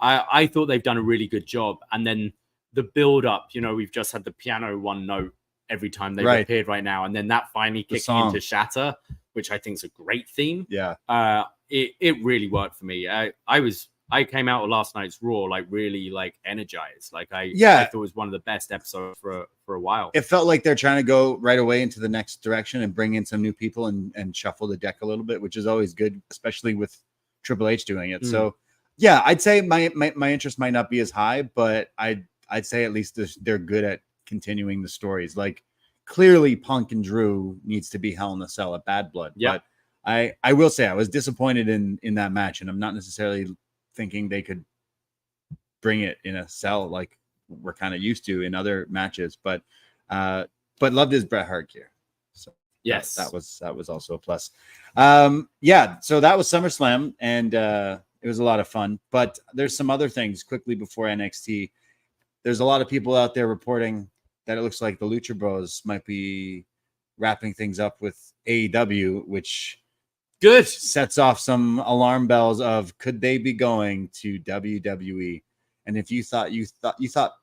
I thought they've done a really good job. And then the build up, we've just had the piano one note every time they've appeared right now, and then that finally kicking into Shatter, which I think is a great theme. Yeah. It really worked for me. I came out of last night's Raw really energized. I thought it was one of the best episodes for a while. It felt like they're trying to go right away into the next direction and bring in some new people and shuffle the deck a little bit, which is always good, especially with Triple H doing it. So yeah, I'd say my interest might not be as high, but I'd say at least they're good at continuing the stories. Clearly Punk and Drew needs to be Hell in a Cell at Bad Blood. Yeah. But I will say I was disappointed in that match, and I'm not necessarily thinking they could bring it in a cell like we're kind of used to in other matches, but loved his Bret Hart gear. So yes, that was also a plus. Yeah, so that was SummerSlam, and it was a lot of fun. But there's some other things quickly before NXT. There's a lot of people out there reporting that it looks like the Lucha Bros might be wrapping things up with AEW, which Good. sets off some alarm bells of could they be going to WWE? And if you thought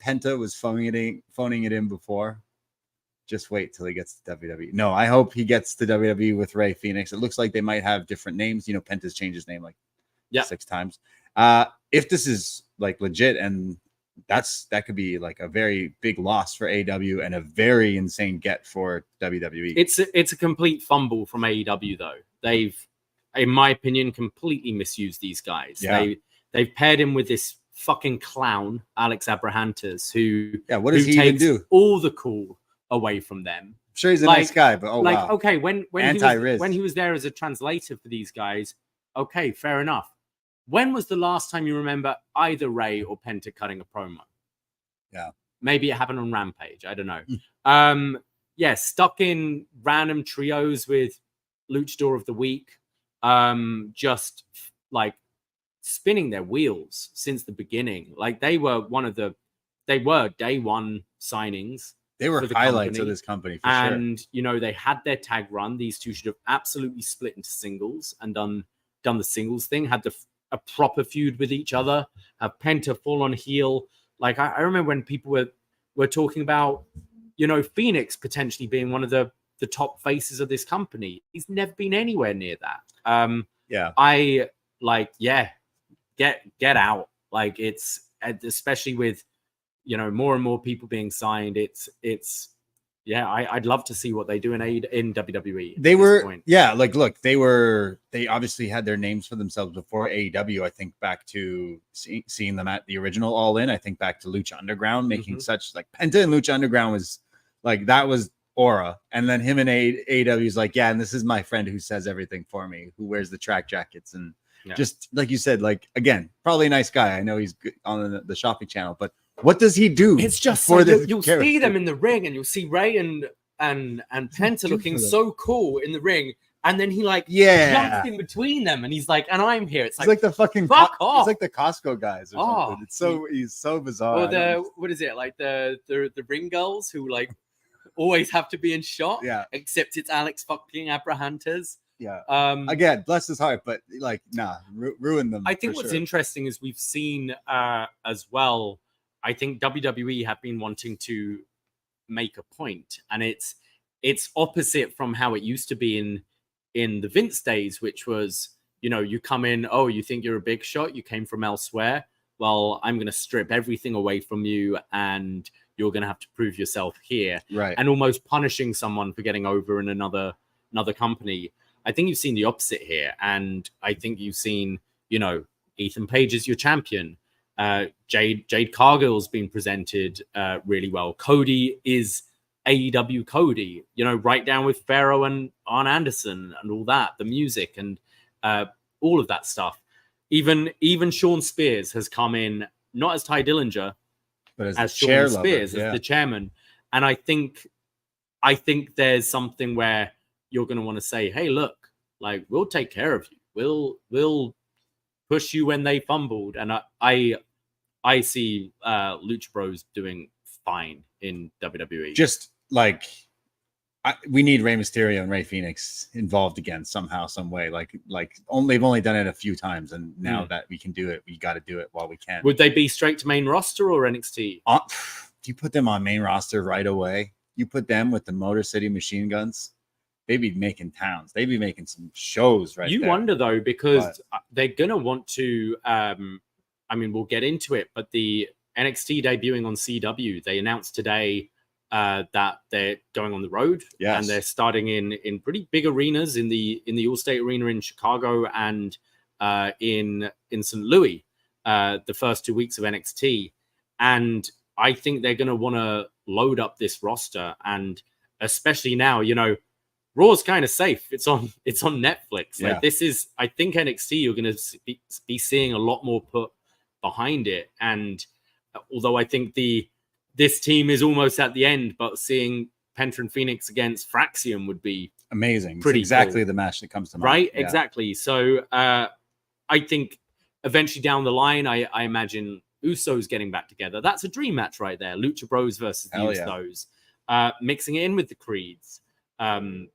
Penta was phoning it in before, just wait till he gets to WWE. No, I hope he gets to WWE with Rey Fenix. It looks like they might have different names. You know, Penta's changed his name like 6 times. If this is like legit, and that could be like a very big loss for AEW and a very insane get for WWE. It's a complete fumble from AEW though. They've, in my opinion, completely misused these guys. Yeah. They've paired him with this fucking clown, Alex Abrahantes, who what does he even do? All the cool away from them. I'm sure he's a nice guy, but wow. Okay, when he was there as a translator for these guys, okay, fair enough. When was the last time you remember either Ray or Penta cutting a promo? Yeah. Maybe it happened on Rampage. I don't know. Stuck in random trios with Luchador of the Week. Just like spinning their wheels since the beginning. Like they were day one signings. They were highlights of this company for sure. And, you know, they had their tag run. These two should have absolutely split into singles and done the singles thing, had a proper feud with each other, have Penta fall on heel. Like, I remember when people were talking about, you know, Phoenix potentially being one of the top faces of this company. He's never been anywhere near that. Get out. Like, it's, especially with, you know, more and more people being signed. I'd love to see what they do in WWE. They obviously had their names for themselves before AEW. I think back to seeing them at the original All In. I think back to Lucha Underground, making such like Penta and Lucha Underground was like, that was aura. And then him and AEW is like, yeah, and this is my friend who says everything for me, who wears the track jackets. And just like you said, like, again, probly a nice guy. I know he's good on the shopping channel, but what does he do? It's just so you'll see them in the ring, and you'll see Ray and Penta looking so cool in the ring, and then he jumps in between them, and he's like, "And I'm here." It's like the fucking fuck off. It's like the Costco guys or something. It's he's so bizarre. Or what is it, like the ring girls who like always have to be in shot? Yeah. Except it's Alex fucking Abrahantes. Yeah. Again, bless his heart, but like, ruin them. I think what's interesting is we've seen as well. I think WWE have been wanting to make a point, and it's opposite from how it used to be in the Vince days, which was, you know, you come in, oh, you think you're a big shot, you came from elsewhere. Well, I'm going to strip everything away from you, and you're going to have to prove yourself here, right? And almost punishing someone for getting over in another company. I think you've seen the opposite here, and I think you've seen, you know, Ethan Page is your champion. Jade Cargill's been presented really well. Cody is AEW Cody, you know, right down with Pharaoh and Arn Anderson and all that, the music and all of that stuff. Even Sean Spears has come in, not as Ty Dillinger, but as Sean Spears, as the chairman. And I think there's something where you're going to want to say, hey, look, like, we'll take care of you. We'll push you when they fumbled. And I see Lucha Bros doing fine in WWE. Just like, we need Rey Mysterio and Rey Fenix involved again somehow, some way. Like they've only done it a few times, and now that we can do it, we got to do it while we can. Would they be straight to main roster or NXT? Do you put them on main roster right away? You put them with the Motor City Machine Guns. They'd be making towns. They'd be making some shows right there. You wonder, though, because they're going to want to... I mean, we'll get into it, but the NXT debuting on CW, they announced today that they're going on the road. Yes. And they're starting in pretty big arenas in the Allstate Arena in Chicago and in St. Louis, the first 2 weeks of NXT. And I think they're going to want to load up this roster. And especially now, you know, Raw's kind of safe. It's on Netflix. Like, this is, I think NXT, you're going to be seeing a lot more put behind it. And although I think this team is almost at the end, but seeing Penta and Phoenix against Fraxium would be amazing. Pretty It's exactly cool. the match that comes to mind. Right? Yeah. Exactly. So I think eventually down the line, I imagine Usos getting back together. That's a dream match right there. Lucha Bros versus the Hell yeah. Usos. Mixing it in with the Creeds. And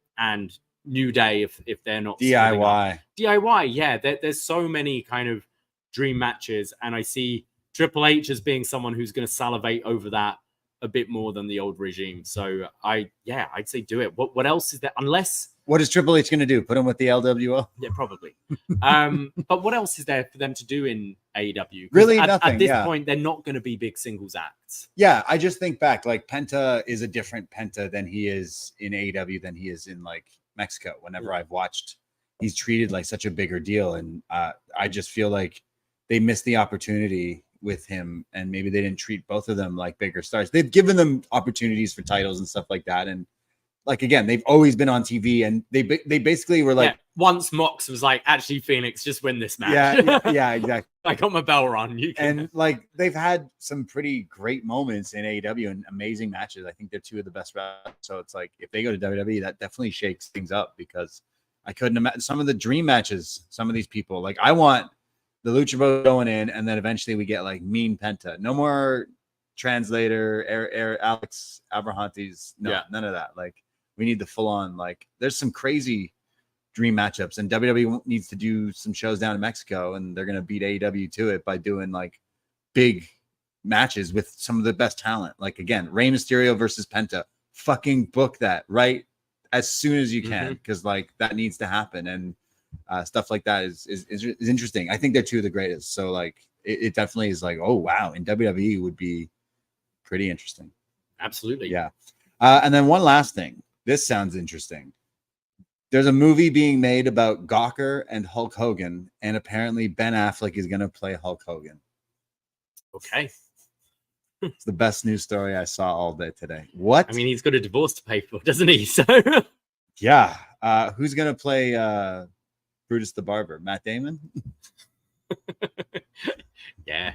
New Day if they're not splitting up. DIY, yeah. There's so many kind of dream matches, and I see Triple H as being someone who's going to salivate over that a bit more than the old regime. So I'd say do it. What else is there? Unless what is Triple H going to do? Put him with the LWO? Yeah, probably. But what else is there for them to do in AEW? Really nothing. At this point, they're not going to be big singles acts. Yeah, I just think back, like Penta is a different Penta than he is in AEW than he is in like Mexico. Whenever I've watched, he's treated like such a bigger deal, and I just feel like they missed the opportunity with him, and maybe they didn't treat both of them like bigger stars. They've given them opportunities for titles and stuff like that, and like again, they've always been on TV, and they basically were like, once Mox was like, actually, Phoenix, just win this match. Yeah, exactly. I got my bell run. And like they've had some pretty great moments in AEW and amazing matches. I think they're two of the best wrestlers. So it's like if they go to WWE, that definitely shakes things up, because I couldn't imagine some of the dream matches. Some of these people, like I want the Lucha Bros going in, and then eventually we get like Mean Penta. No more translator, Alex Abrahantes. No, none of that. Like we need the full on. Like there's some crazy dream matchups, and WWE needs to do some shows down in Mexico, and they're gonna beat AEW to it by doing like big matches with some of the best talent. Like again, Rey Mysterio versus Penta. Fucking book that right as soon as you can, because like that needs to happen, and stuff like that is interesting. I think they're two of the greatest. So like it definitely is like, oh wow, in WWE would be pretty interesting. Absolutely. Yeah. And then one last thing. This sounds interesting. There's a movie being made about Gawker and Hulk Hogan, and apparently Ben Affleck is going to play Hulk Hogan. Okay. It's the best news story I saw all day today. What? I mean, he's got a divorce to pay for, doesn't he? So yeah. Who's going to play Brutus the Barber? Matt Damon? Yeah.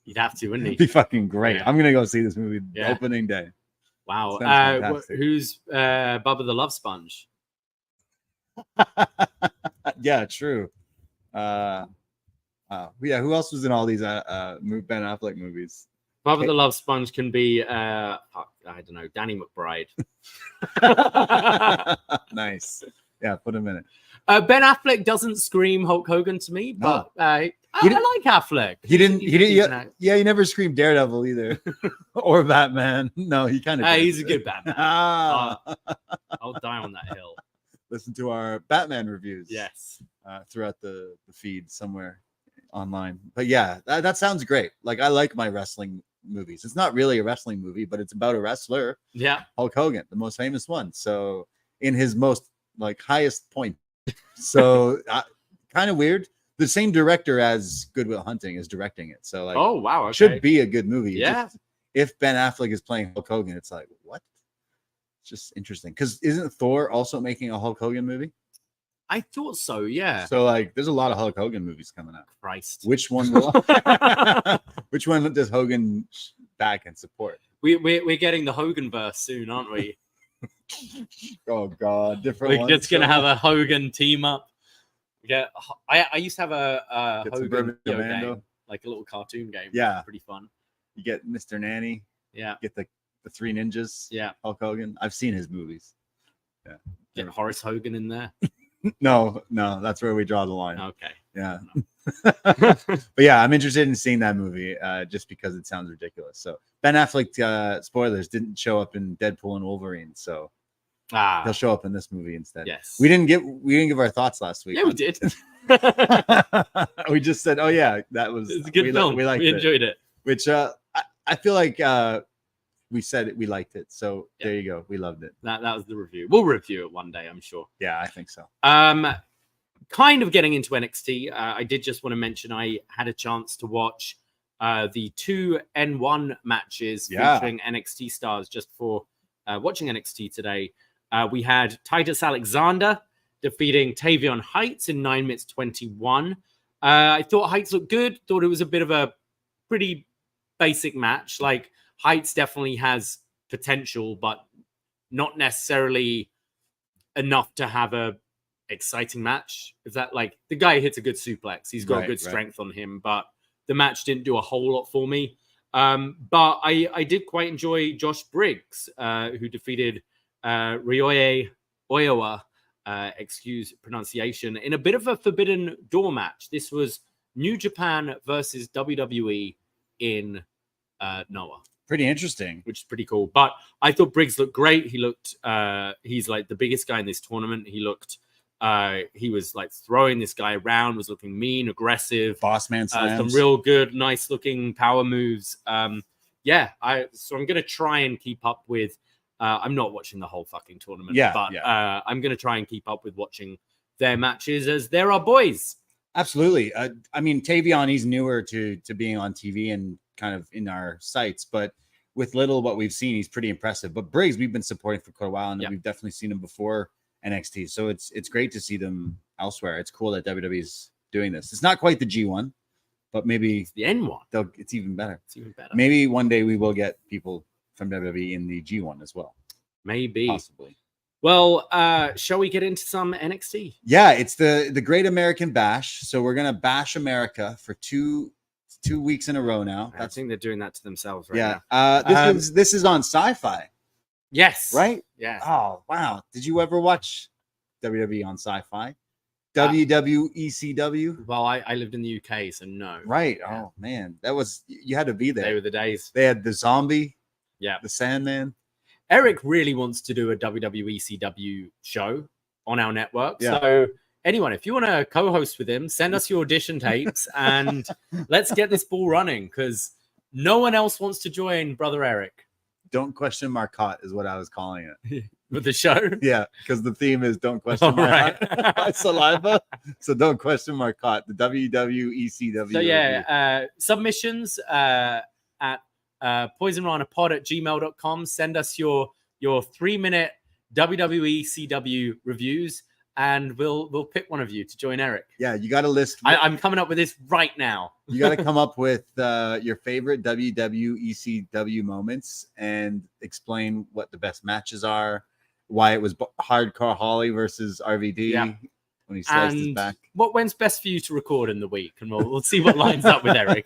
You'd have to, wouldn't he? It'd be fucking great. Yeah. I'm going to go see this movie opening day. Wow. Who's Bubba the Love Sponge? Yeah, true. Yeah, who else was in all these Ben Affleck movies? Bubba the Love Sponge can be I don't know, Danny McBride. Nice. Yeah, put him in it. Ben Affleck doesn't scream Hulk Hogan to me, but I like Affleck. He didn't. He never screamed Daredevil either, or Batman. No, he kind of. He's a good Batman. I'll die on that hill. Listen to our Batman reviews. Yes, throughout the feed somewhere online. But yeah, that sounds great. Like I like my wrestling movies. It's not really a wrestling movie, but it's about a wrestler. Yeah, Hulk Hogan, the most famous one. So in his most like highest point. So kind of weird. The same director as Good Will Hunting is directing it. So like, oh wow, okay. Should be a good movie. Yeah. Just, if Ben Affleck is playing Hulk Hogan, it's like what? It's just interesting because isn't Thor also making a Hulk Hogan movie? I thought so. Yeah. So like, there's a lot of Hulk Hogan movies coming out. Christ. Which one? Which one does Hogan back and support? We're getting the Hogan verse soon, aren't we? Oh God, different. We're just gonna have a Hogan team up. Yeah, I used to have a Hogan video game, like a little cartoon game. Yeah, pretty fun. You get Mr. Nanny. Yeah, get the Three Ninjas. Yeah, Hulk Hogan. I've seen his movies. Yeah, get Horace Hogan in there. No, that's where we draw the line. Okay. Yeah. But yeah, I'm interested in seeing that movie just because it sounds ridiculous. So Ben Affleck, spoilers, didn't show up in Deadpool and Wolverine, so he'll show up in this movie instead. Yes. We didn't give our thoughts last week. Yeah, we did. We just said, oh yeah, that was it's a good film. We enjoyed it. Which I feel like we said it, we liked it. So there you go. We loved it. That was the review. We'll review it one day, I'm sure. Yeah, I think so. Kind of getting into NXT. I did just want to mention I had a chance to watch the 2 N1 matches featuring NXT stars just for watching NXT today. We had Titus Alexander defeating Tavion Heights in 9 minutes 21. I thought Heights looked good. Thought it was a bit of a pretty basic match. Like Heights definitely has potential, but not necessarily enough to have a exciting match. If that, like, the guy hits a good suplex, he's got good strength on him, but the match didn't do a whole lot for me. But I did quite enjoy Josh Briggs, who defeated Ryohei Oiwa, excuse pronunciation, in a bit of a forbidden door match. This was New Japan versus WWE in Noah. Pretty interesting. Which is pretty cool. But I thought Briggs looked great. He looked, he's like the biggest guy in this tournament. He looked, he was like throwing this guy around, was looking mean, aggressive. Boss man slams. Some real good, nice looking power moves. So I'm going to try and keep up with, I'm not watching the whole fucking tournament, but I'm going to try and keep up with watching their matches as they're our boys. Absolutely. I mean, Tavion, he's newer to being on TV and kind of in our sites, but with little what we've seen, he's pretty impressive. But Briggs, we've been supporting for quite a while, and we've definitely seen him before NXT. So it's great to see them elsewhere. It's cool that WWE's doing this. It's not quite the G1, but maybe it's the N1. It's even better. It's even better. Maybe one day we will get people from WWE in the G1 as well. Maybe. Possibly. Well, shall we get into some NXT? Yeah, it's the Great American Bash. So we're gonna bash America for two weeks in a row now. I think they're doing that to themselves right now. This is on Sci-Fi. Yes. Right? Yeah. Oh, wow. Did you ever watch WWE on Sci-Fi? WWECW? Well, I lived in the UK, so no. Right. Yeah. Oh, man. You had to be there. They were the days. They had the Zombie. Yeah. The Sandman. Eric really wants to do a WWECW show on our network. Yeah. So anyone, if you want to co-host with him, send us your audition tapes and let's get this ball running, because no one else wants to join Brother Eric. Don't question Marcotte is what I was calling it. With the show? Yeah, because the theme is don't question my saliva. So don't question Marcotte, the WWECW. So submissions at poisonranapod@gmail.com. Send us your 3-minute WWECW reviews, and we'll pick one of you to join Eric. Yeah, you got to list. I'm coming up with this right now. You got to come up with your favorite WWECW moments and explain what the best matches are, why it was Hardcore Holly versus RVD when he sliced his back. When's best for you to record in the week, and we'll see what lines up with Eric.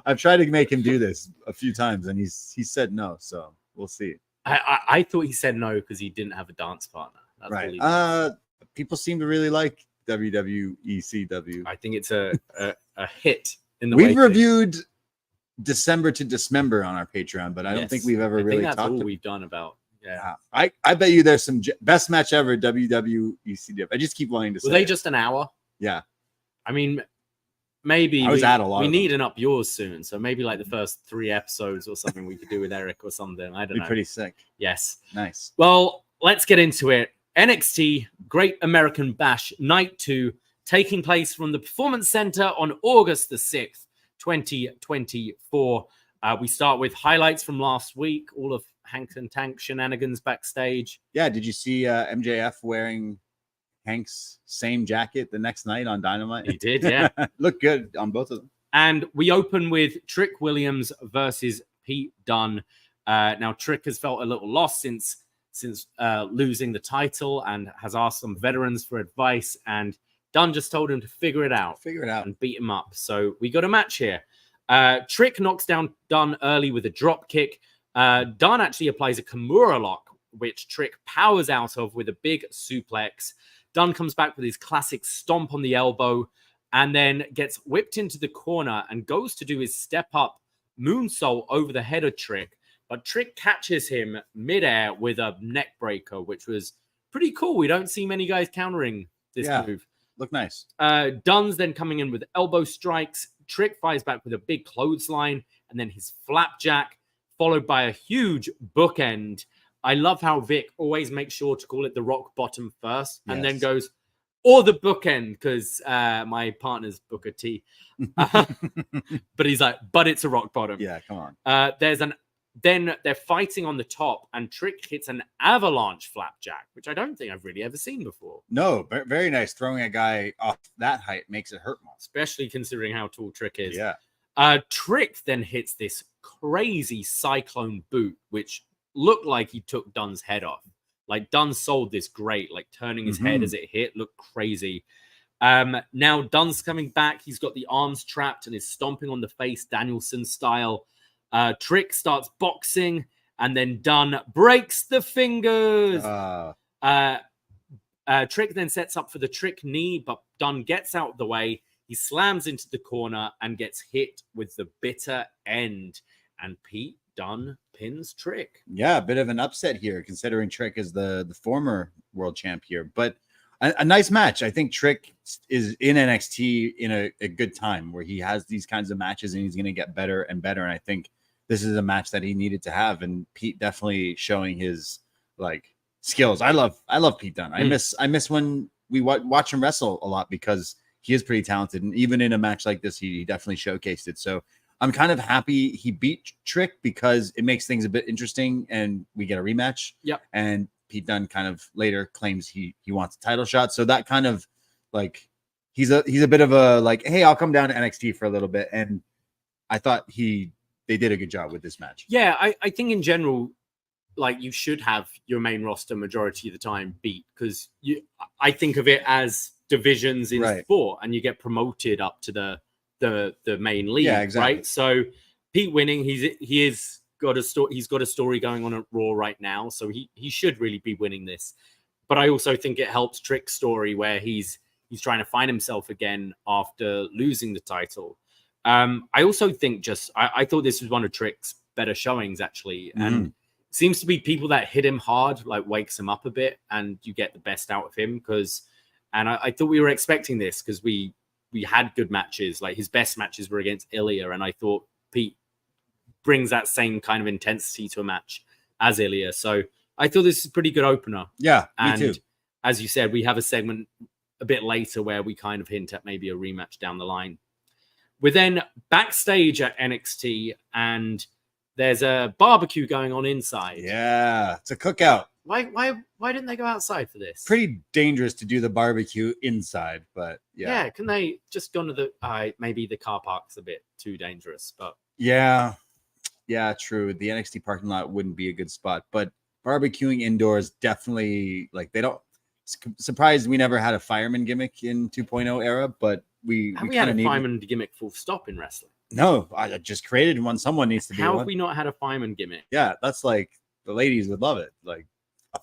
I've tried to make him do this a few times, and he said no, so we'll see. I thought he said no because he didn't have a dance partner. That's right. People seem to really like WWECW. I think it's a hit in the. We've reviewed December to Dismember on our Patreon, but I don't think we've ever really talked. That's all we've done about. Yeah, I bet you there's some best match ever WWECW. I just keep wanting to say. Were they just an hour? Yeah. I mean, maybe I was at a lot. We need an up yours soon, so maybe like the first 3 episodes or something we could do with Eric or something. I don't know. Pretty sick. Yes. Nice. Well, let's get into it. NXT Great American Bash Night 2, taking place from the Performance Center on August the 6th, 2024. We start with highlights from last week, all of Hank and Tank shenanigans backstage. Yeah, did you see MJF wearing Hank's same jacket the next night on Dynamite? He did, yeah. Looked good on both of them. And we open with Trick Williams versus Pete Dunne. Now, Trick has felt a little lost since losing the title and has asked some veterans for advice, and Dunne just told him to figure it out and beat him up. So we got a match here. Trick knocks down Dunne early with a drop kick. Dunne actually applies a Kimura lock, which Trick powers out of with a big suplex. Dunne comes back with his classic stomp on the elbow and then gets whipped into the corner and goes to do his step up moonsault over the head of Trick. But Trick catches him midair with a neck breaker, which was pretty cool. We don't see many guys countering this move. Look nice. Dunne's then coming in with elbow strikes. Trick fires back with a big clothesline and then his flapjack, followed by a huge bookend. I love how Vic always makes sure to call it the rock bottom first and then goes, or the bookend, because my partner's Booker T. But he's like, but it's a rock bottom. Yeah, come on. Then they're fighting on the top, and Trick hits an avalanche flapjack, which I don't think I've really ever seen before. No, very nice. Throwing a guy off that height makes it hurt more. Especially considering how tall Trick is. Yeah. Trick then hits this crazy cyclone boot, which looked like he took Dunne's head off. Like Dunne sold this great, like turning his head as it hit looked crazy. Now Dunne's coming back. He's got the arms trapped and is stomping on the face, Danielson style. Trick starts boxing, and then Dunne breaks the fingers. Trick then sets up for the trick knee, but Dunne gets out of the way. He slams into the corner and gets hit with the bitter end. And Pete Dunne pins Trick. Yeah, a bit of an upset here, considering Trick is the former world champ here. But a nice match. I think Trick is in NXT in a good time where he has these kinds of matches and he's going to get better and better. And I think this is a match that he needed to have. And Pete definitely showing his like skills. I love Pete Dunne. I miss when we watch him wrestle a lot because he is pretty talented. And even in a match like this, he definitely showcased it. So I'm kind of happy he beat Trick because it makes things a bit interesting and we get a rematch. Yep. And Pete Dunne kind of later claims he wants a title shot. So that kind of like he's a bit of a like, hey, I'll come down to NXT for a little bit. And I thought they did a good job with this match. Yeah, I think in general, like you should have your main roster majority of the time beat because I think of it as divisions in sport and you get promoted up to the main league. Yeah, exactly. Right. So Pete winning, he's got a story going on at Raw right now, so he should really be winning this. But I also think it helps Trick's story where he's trying to find himself again after losing the title. I also think I thought this was one of Trick's better showings actually, and it seems to be people that hit him hard like wakes him up a bit, and you get the best out of him And I thought we were expecting this because we had good matches. Like his best matches were against Ilya, and I thought Pete brings that same kind of intensity to a match as Ilya. So I thought this is a pretty good opener. Yeah, and me too. As you said, we have a segment a bit later where we kind of hint at maybe a rematch down the line. We're then backstage at NXT, and there's a barbecue going on inside. Yeah, it's a cookout. Why didn't they go outside for this? Pretty dangerous to do the barbecue inside, but yeah. Yeah, can they just go to the maybe the car park's a bit too dangerous, but yeah, true. The NXT parking lot wouldn't be a good spot, but barbecuing indoors definitely like they don't. Surprised we never had a fireman gimmick in 2.0 era, but we had a fireman gimmick full stop in wrestling. No, I just created one. Someone needs to be. How have we not had a fireman gimmick? Yeah, that's like the ladies would love it. Like,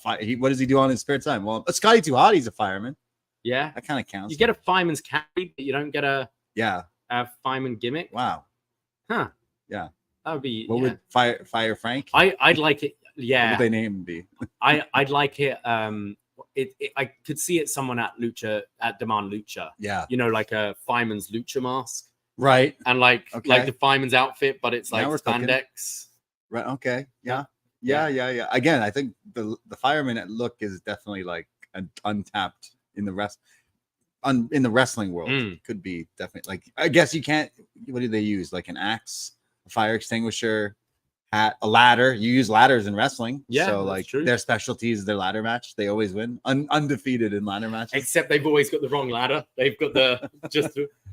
what does he do on his spare time? Well, Scotty Too Hot, he's a fireman. Yeah, that kind of counts. You get a fireman's carry, but you don't get a fireman gimmick. Wow. Huh. Yeah. That would be. What would Fire Frank? I'd like it. Yeah. What would they name him be? I'd like it. I could see it someone at Demand Lucha. Yeah. You know, like a fireman's lucha mask. Right. And like the fireman's outfit, but it's like spandex. Right. Okay. Yeah. Again, I think the fireman look is definitely like untapped in the wrestling world. Could be definitely like, I guess you can't, what do they use? Like an axe, a fire extinguisher, hat, a ladder. You use ladders in wrestling. Yeah. So like their specialty is their ladder match. They always win. Undefeated in ladder matches. Except they've always got the wrong ladder. They've got the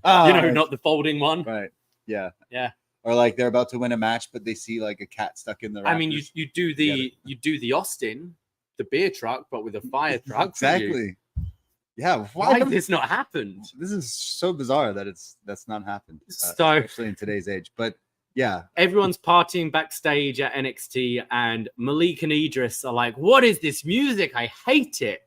not the folding one. Right. Yeah. Yeah. Or like they're about to win a match, but they see like a cat stuck in the rafters. I mean, you do the Austin, the beer truck, but with a fire truck. Exactly. Yeah. Why has this not happened? This is so bizarre that that's not happened. Especially in today's age. But yeah. Everyone's partying backstage at NXT, and Malik and Idris are like, "What is this music? I hate it.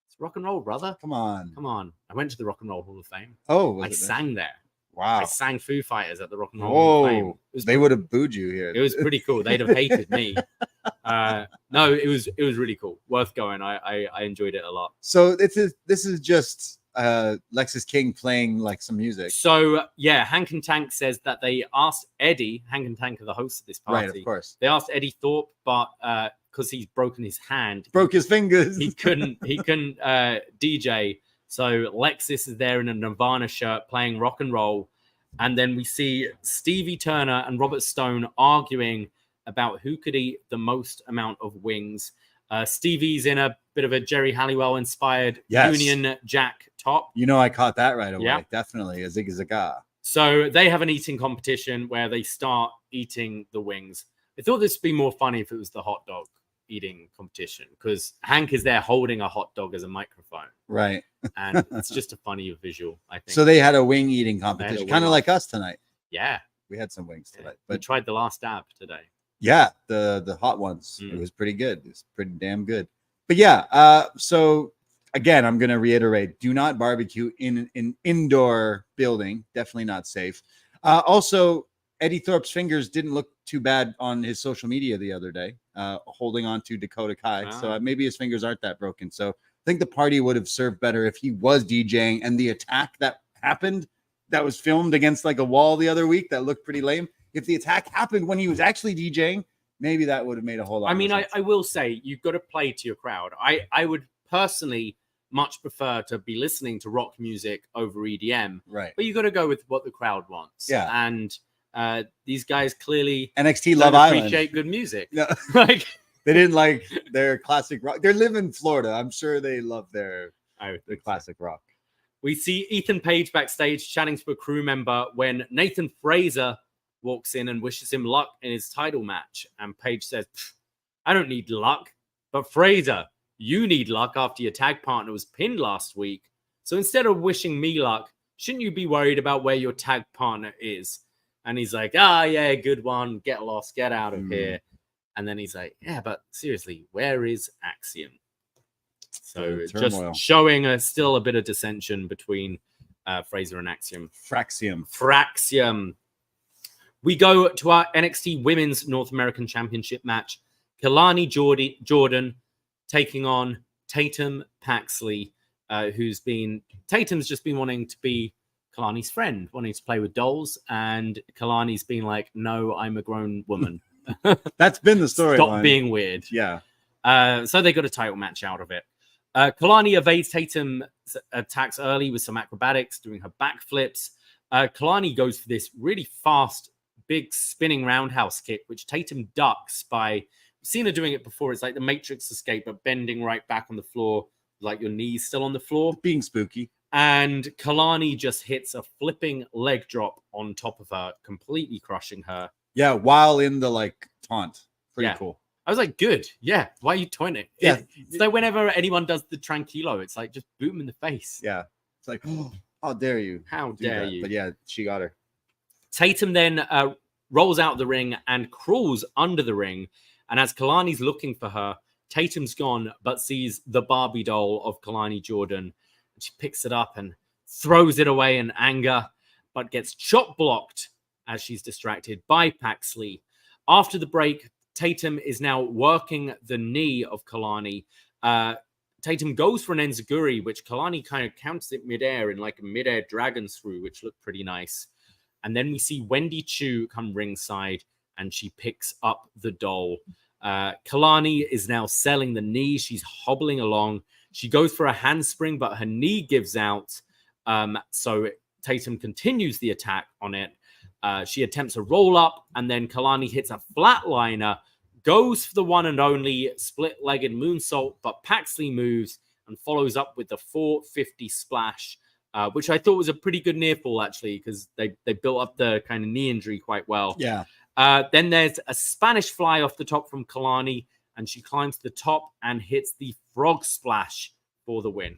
It's rock and roll, brother. Come on. I went to the Rock and Roll Hall of Fame. Oh, I sang there. Wow. I sang Foo Fighters at the Rock and Roll Hall of Fame. They would have booed you here. It was pretty cool. They'd have hated me. No, it was really cool. Worth going. I enjoyed it a lot. So this is just Lexus King playing like some music. So yeah, Hank and Tank says that they asked Eddie. Hank and Tank are the hosts of this party. Right, of course. They asked Eddie Thorpe, but because he's broken his hand, broke his fingers, he couldn't DJ. So Lexus is there in a Nirvana shirt playing rock and roll. And then we see Stevie Turner and Robert Stone arguing about who could eat the most amount of wings. Stevie's in a bit of a Jerry Halliwell inspired Union Jack top. You know, I caught that right away. Yeah. Definitely a Ziggy Zaga. So they have an eating competition where they start eating the wings. I thought this would be more funny if it was the hot dog eating competition because Hank is there holding a hot dog as a microphone. Right. And it's just a funny visual, I think. So they had a wing eating competition, kind of like us tonight. Yeah. We had some wings tonight. But we tried the last dab today. Yeah, the hot ones. It was pretty good. It was pretty damn good. But yeah, so again, I'm going to reiterate, do not barbecue in an indoor building. Definitely not safe. Also, Eddie Thorpe's fingers didn't look too bad on his social media the other day, holding on to Dakota Kai. So maybe his fingers aren't that broken. So I think the party would have served better if he was DJing, and the attack that happened that was filmed against like a wall the other week that looked pretty lame. If the attack happened when he was actually DJing, maybe that would have made a whole lot. I mean, I will say you've got to play to your crowd. I would personally much prefer to be listening to rock music over EDM. Right. But you got to go with what the crowd wants. Yeah. And these guys clearly NXT Love Island appreciate good music. No. Like they didn't like their classic rock. They live in Florida. I'm sure they love their classic rock. We see Ethan Page backstage chatting to a crew member when Nathan Frazer walks in and wishes him luck in his title match. And Page says, I don't need luck, but Frazer, you need luck after your tag partner was pinned last week. So instead of wishing me luck, shouldn't you be worried about where your tag partner is? And he's like, yeah, good one. Get lost. Get out of here. And then he's like, yeah, but seriously, where is Axiom? So just showing still a bit of dissension between Frazer and Axiom. Fraxium. We go to our NXT Women's North American Championship match. Kelani Jordan taking on Tatum Paxley, Tatum's just been wanting to be Kalani's friend, wanting to play with dolls, and Kalani's been like, no, I'm a grown woman. That's been the story. Stop being weird. Yeah. So they got a title match out of it. Kelani evades Tatum's attacks early with some acrobatics, doing her backflips. Kelani goes for this really fast, big spinning roundhouse kick, which Tatum ducks by, we've seen her doing it before. It's like the Matrix escape, but bending right back on the floor, like your knees still on the floor. Being spooky. And Kelani just hits a flipping leg drop on top of her, completely crushing her. Yeah, while in the taunt. Pretty cool. I was like, good. Yeah. Why are you taunting it? Yeah. It's like whenever anyone does the tranquilo, it's like just boot him in the face. Yeah. It's like, oh, how dare you? How dare you? But yeah, she got her. Tatum then rolls out of the ring and crawls under the ring. And as Kalani's looking for her, Tatum's gone, but sees the Barbie doll of Kelani Jordan. She picks it up and throws it away in anger, but gets chop blocked as she's distracted by Paxley. After the break, Tatum is now working the knee of Kelani. Tatum goes for an enziguri, which Kelani kind of counters it midair in like a midair dragon screw, which looked pretty nice. And then we see Wendy Chu come ringside, and she picks up the doll. Kelani is now selling the knee. She's hobbling along. She goes for a handspring, but her knee gives out. So Tatum continues the attack on it. She attempts a roll up, and then Kelani hits a flatliner, goes for the one and only split-legged moonsault, but Paxley moves and follows up with the 450 splash, which I thought was a pretty good near fall, actually, because they built up the kind of knee injury quite well. Yeah. Then there's a Spanish fly off the top from Kelani, and she climbs to the top and hits the frog splash for the win.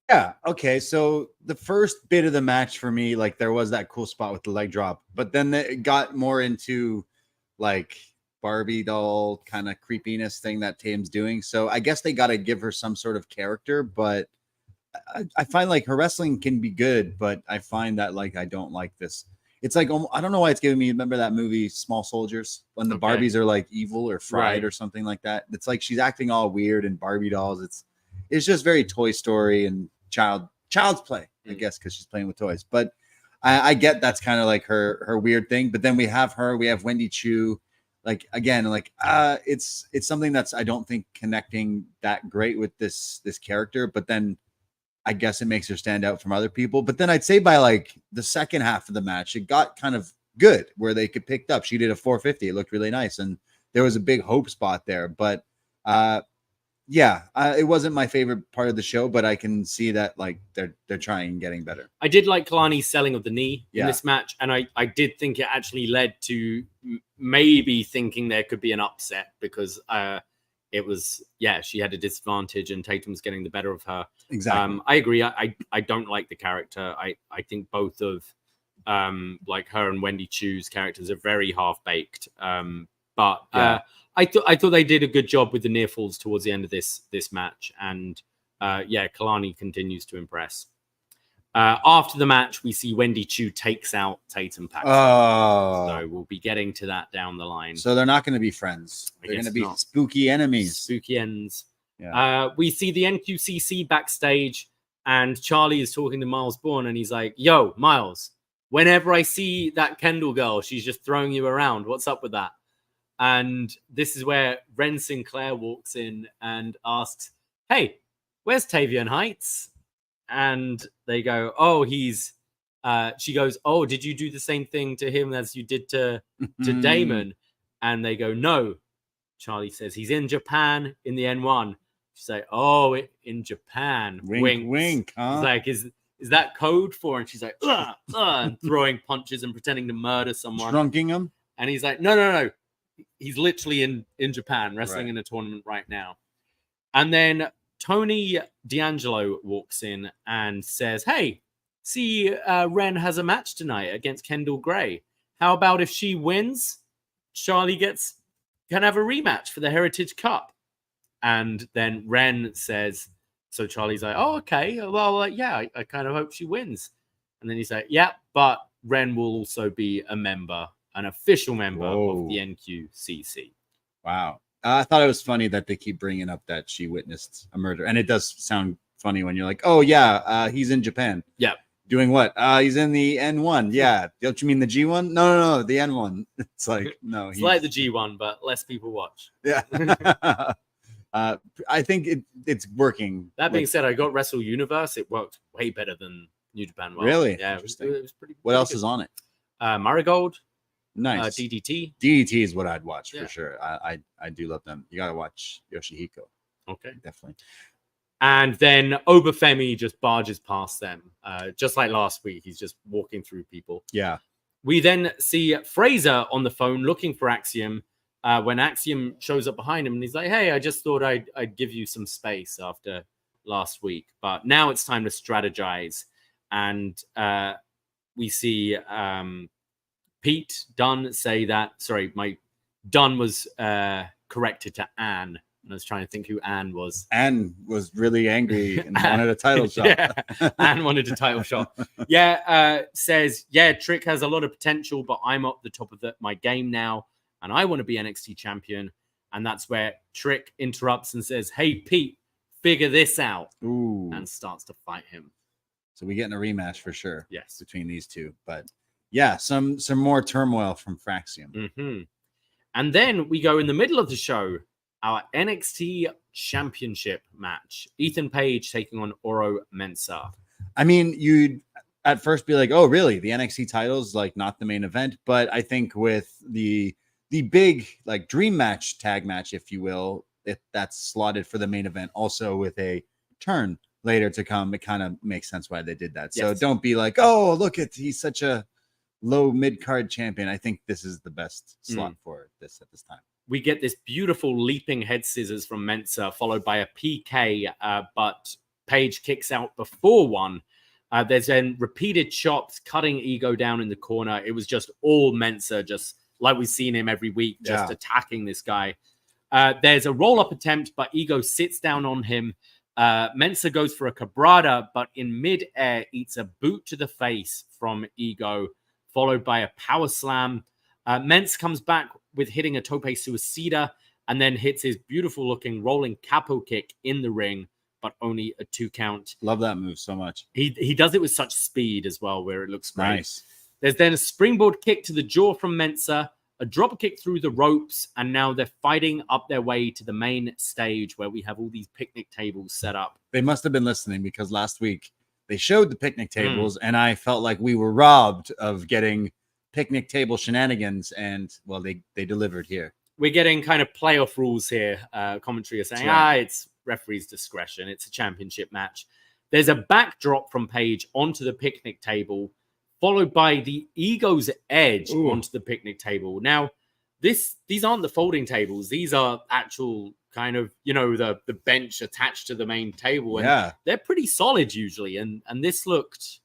Yeah. Okay. So the first bit of the match for me, there was that cool spot with the leg drop, but then it got more into Barbie doll kind of creepiness thing that Tatum's doing. So I guess they got to give her some sort of character, but I find her wrestling can be good, but I find that I don't like this. It's I don't know why it's giving me. Remember that movie Small Soldiers, when the Barbies are evil or fried or something like that? It's she's acting all weird and Barbie dolls. It's just very Toy Story and child's play, I guess, because she's playing with toys. But I get that's kind of her weird thing. But then we have Wendy Chu, it's something that's I don't think connecting that great with this character. But then I guess it makes her stand out from other people. But then I'd say by the second half of the match, it got kind of good where they could pick up. She did a 450. It looked really nice. And there was a big hope spot there. But it wasn't my favorite part of the show, but I can see that they're trying and getting better. I did like Kalani's selling of the knee in this match. And I did think it actually led to maybe thinking there could be an upset because it was, she had a disadvantage and Tatum was getting the better of her. Exactly. I agree. I don't like the character. I think both of like her and Wendy Chu's characters are very half-baked. But I thought they did a good job with the near falls towards the end of this match. And Kelani continues to impress. After the match, we see Wendy Chu takes out Tatum Paxley. Oh. So we'll be getting to that down the line. So they're not going to be friends. They're going to be spooky enemies. Spooky ends. Yeah. We see the NQCC backstage, and Charlie is talking to Miles Bourne, and he's like, yo, Miles, whenever I see that Kendal girl, she's just throwing you around. What's up with that? And this is where Wren Sinclair walks in and asks, hey, where's Tavian Heights? And they go, oh, he's she goes, oh, did you do the same thing to him as you did to Damon? And they go, no. Charlie says he's in Japan in the N1. She's like, oh, in Japan. Wink, wink. Huh? He's like, is that code for? And she's like, and throwing punches and pretending to murder someone. Trunking him? And he's like, no. He's literally in Japan wrestling in a tournament right now. And then Tony D'Angelo walks in and says, hey, see, Wren has a match tonight against Kendal Gray. How about if she wins, Charlie can have a rematch for the Heritage Cup? And then Wren says, so Charlie's like, oh, okay. Well, I kind of hope she wins. And then he's like, yeah, but Wren will also be a member, an official member of the NQCC. Wow. I thought it was funny that they keep bringing up that she witnessed a murder. And it does sound funny when you're like, oh, yeah, he's in Japan. Yeah. Doing what? He's in the N1. Yeah. Don't you mean the G1? No, the N1. It's like, no. It's like the G1, but less people watch. Yeah. I think it's working. That being said, I got Wrestle Universe. It worked way better than New Japan. Really? Yeah. It was pretty. What else is on it? Marigold. Nice. DDT. DDT is what I'd watch for sure. I do love them. You got to watch Yoshihiko. Okay. Definitely. And then Obafemi just barges past them. Just like last week, he's just walking through people. Yeah. We then see Frazer on the phone looking for Axiom when Axiom shows up behind him. And he's like, hey, I just thought I'd give you some space after last week. But now it's time to strategize. And we see Pete Dunne say that. Sorry, my Dunne was corrected to Anne. And I was trying to think who Anne was. Anne was really angry and wanted a title shot. Yeah, Anne wanted a title shot. Says, Trick has a lot of potential, but I'm up the top of my game now, and I want to be NXT champion. And that's where Trick interrupts and says, hey, Pete, figure this out. Ooh. And starts to fight him. So we're getting a rematch for sure. Yes. Between these two. But yeah, some more turmoil from Fraxium. Mm-hmm. And then we go in the middle of the show, our NXT Championship match. Ethan Page taking on Oro Mensah. I mean, you'd at first be like, oh, really? The NXT title's like not the main event. But I think with the big like dream match, tag match, if you will, if that's slotted for the main event, also with a turn later to come, it kind of makes sense why they did that. Yes. So don't be like, oh, look, he's such a low mid-card champion. I think this is the best slot for this at this time. We get this beautiful leaping head scissors from Mensah, followed by a PK, but Page kicks out before one. There's then repeated chops, cutting Ego down in the corner. It was just all Mensah, just like we've seen him every week, just attacking this guy. There's a roll-up attempt, but Ego sits down on him. Mensah goes for a cabrada, but in mid-air eats a boot to the face from Ego, followed by a power slam. Mensah comes back with hitting a tope suicida and then hits his beautiful looking rolling capo kick in the ring, but only a 2 count. Love that move so much. He does it with such speed as well, where it looks great. Nice. There's then a springboard kick to the jaw from Mensah, a drop kick through the ropes, and now they're fighting up their way to the main stage where we have all these picnic tables set up. They must have been listening because last week they showed the picnic tables and I felt like we were robbed of getting picnic table shenanigans, and well, they delivered here. We're getting kind of playoff rules here. Commentary is saying, it's referee's discretion. It's a championship match. There's a backdrop from Page onto the picnic table, followed by the Ego's edge onto the picnic table. Now, these aren't the folding tables. These are actual kind of, the bench attached to the main table. And they're pretty solid usually. And this looked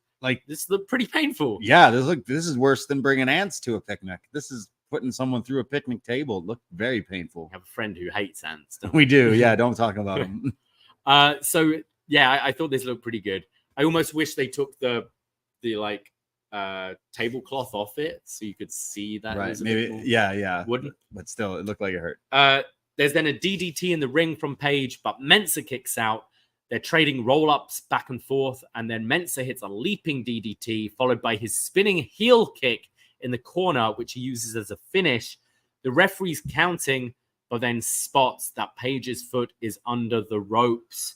pretty painful. Yeah, this is worse than bringing ants to a picnic. This is putting someone through a picnic table. It looked very painful. I have a friend who hates ants. We do. Yeah, don't talk about them. I thought this looked pretty good. I almost wish they took the tablecloth off it so you could see that. Right. Maybe. Yeah. Wouldn't. But still, it looked like it hurt. There's then a DDT in the ring from Page, but Mensah kicks out. They're trading roll-ups back and forth, and then Mensah hits a leaping DDT, followed by his spinning heel kick in the corner, which he uses as a finish. The referee's counting, but then spots that Page's foot is under the ropes.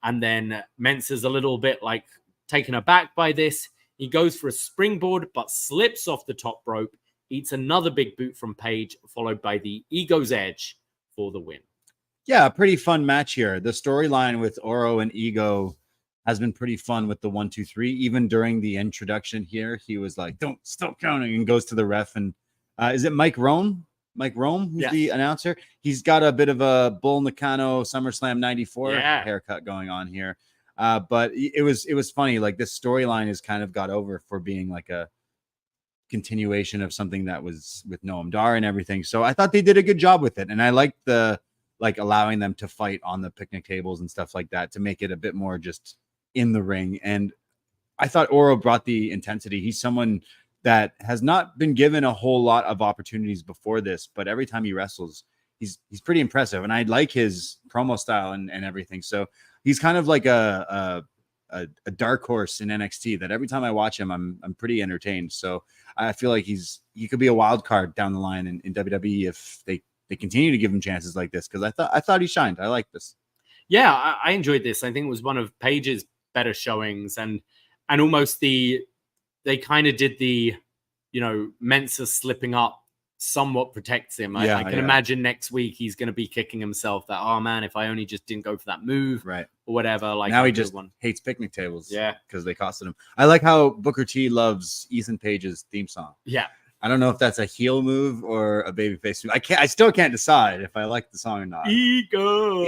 And then Mensah's a little bit taken aback by this. He goes for a springboard, but slips off the top rope, eats another big boot from Page, followed by the Ego's Edge for the win. Yeah, a pretty fun match here. The storyline with Oro and Ego has been pretty fun with the 1, 2, 3. Even during the introduction here, he was like, "Don't stop counting," and goes to the ref. And is it Mike Rome? Mike Rome, who's the announcer. He's got a bit of a Bull Nakano SummerSlam 94 haircut going on here. But it was funny. This storyline has kind of got over for being a continuation of something that was with Noam Dar and everything. So I thought they did a good job with it. And I liked the allowing them to fight on the picnic tables and stuff like that to make it a bit more just in the ring. And I thought Oro brought the intensity. He's someone that has not been given a whole lot of opportunities before this, but every time he wrestles, he's pretty impressive. And I like his promo style and everything. So he's kind of like a dark horse in NXT that every time I watch him, I'm pretty entertained. So I feel like he could be a wild card down the line in WWE if they continue to give him chances like this. Cause I thought he shined. I like this. Yeah. I enjoyed this. I think it was one of Page's better showings and almost they kind of did the, Mensah slipping up somewhat protects him. I can imagine next week he's going to be kicking himself that, oh man, if I only just didn't go for that move, right, or whatever. Now he just hates picnic tables, yeah, because they costed him. I like how Booker T loves Ethan Page's theme song. Yeah, I don't know if that's a heel move or a babyface move. I still can't decide if I like the song or not. Ego.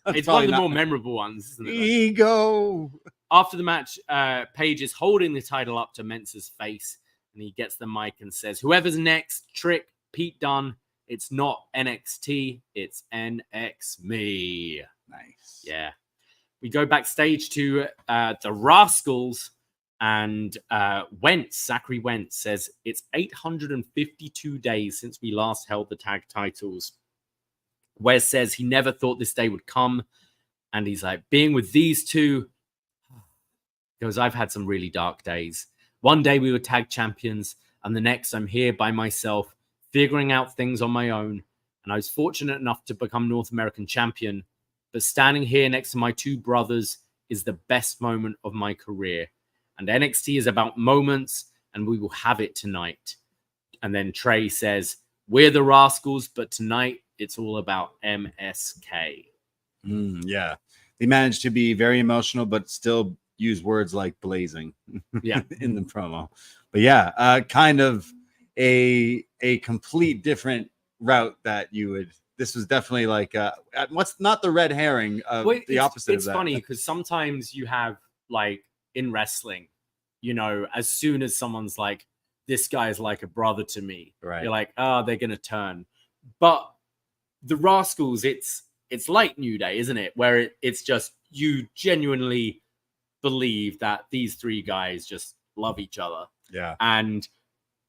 It's one of the more memorable ones, isn't it? Ego. After the match, Page is holding the title up to Mensah's face. And he gets the mic and says, "Whoever's next, Trick, Pete Dunne, it's not NXT, it's NX me." Nice. Yeah. We go backstage to the Rascalz, and Zachary Wentz says, "It's 852 days since we last held the tag titles." Wes says he never thought this day would come. And he's like, being with these two, because I've had some really dark days. One day we were tag champions, and the next I'm here by myself, figuring out things on my own. And I was fortunate enough to become North American champion. But standing here next to my two brothers is the best moment of my career. And NXT is about moments, and we will have it tonight. And then Trey says, "We're the Rascalz, but tonight it's all about MSK." Yeah. They managed to be very emotional, but still use words like blazing in the promo. But yeah, kind of a complete different route that you would. This was definitely what's not the red herring of the opposite of that. It's funny because sometimes you have in wrestling, as soon as someone's like, this guy is like a brother to me, right? You're like, oh, they're gonna turn. But the Rascalz, it's like New Day, isn't it? Where it's just you genuinely believe that these three guys just love each other. Yeah. And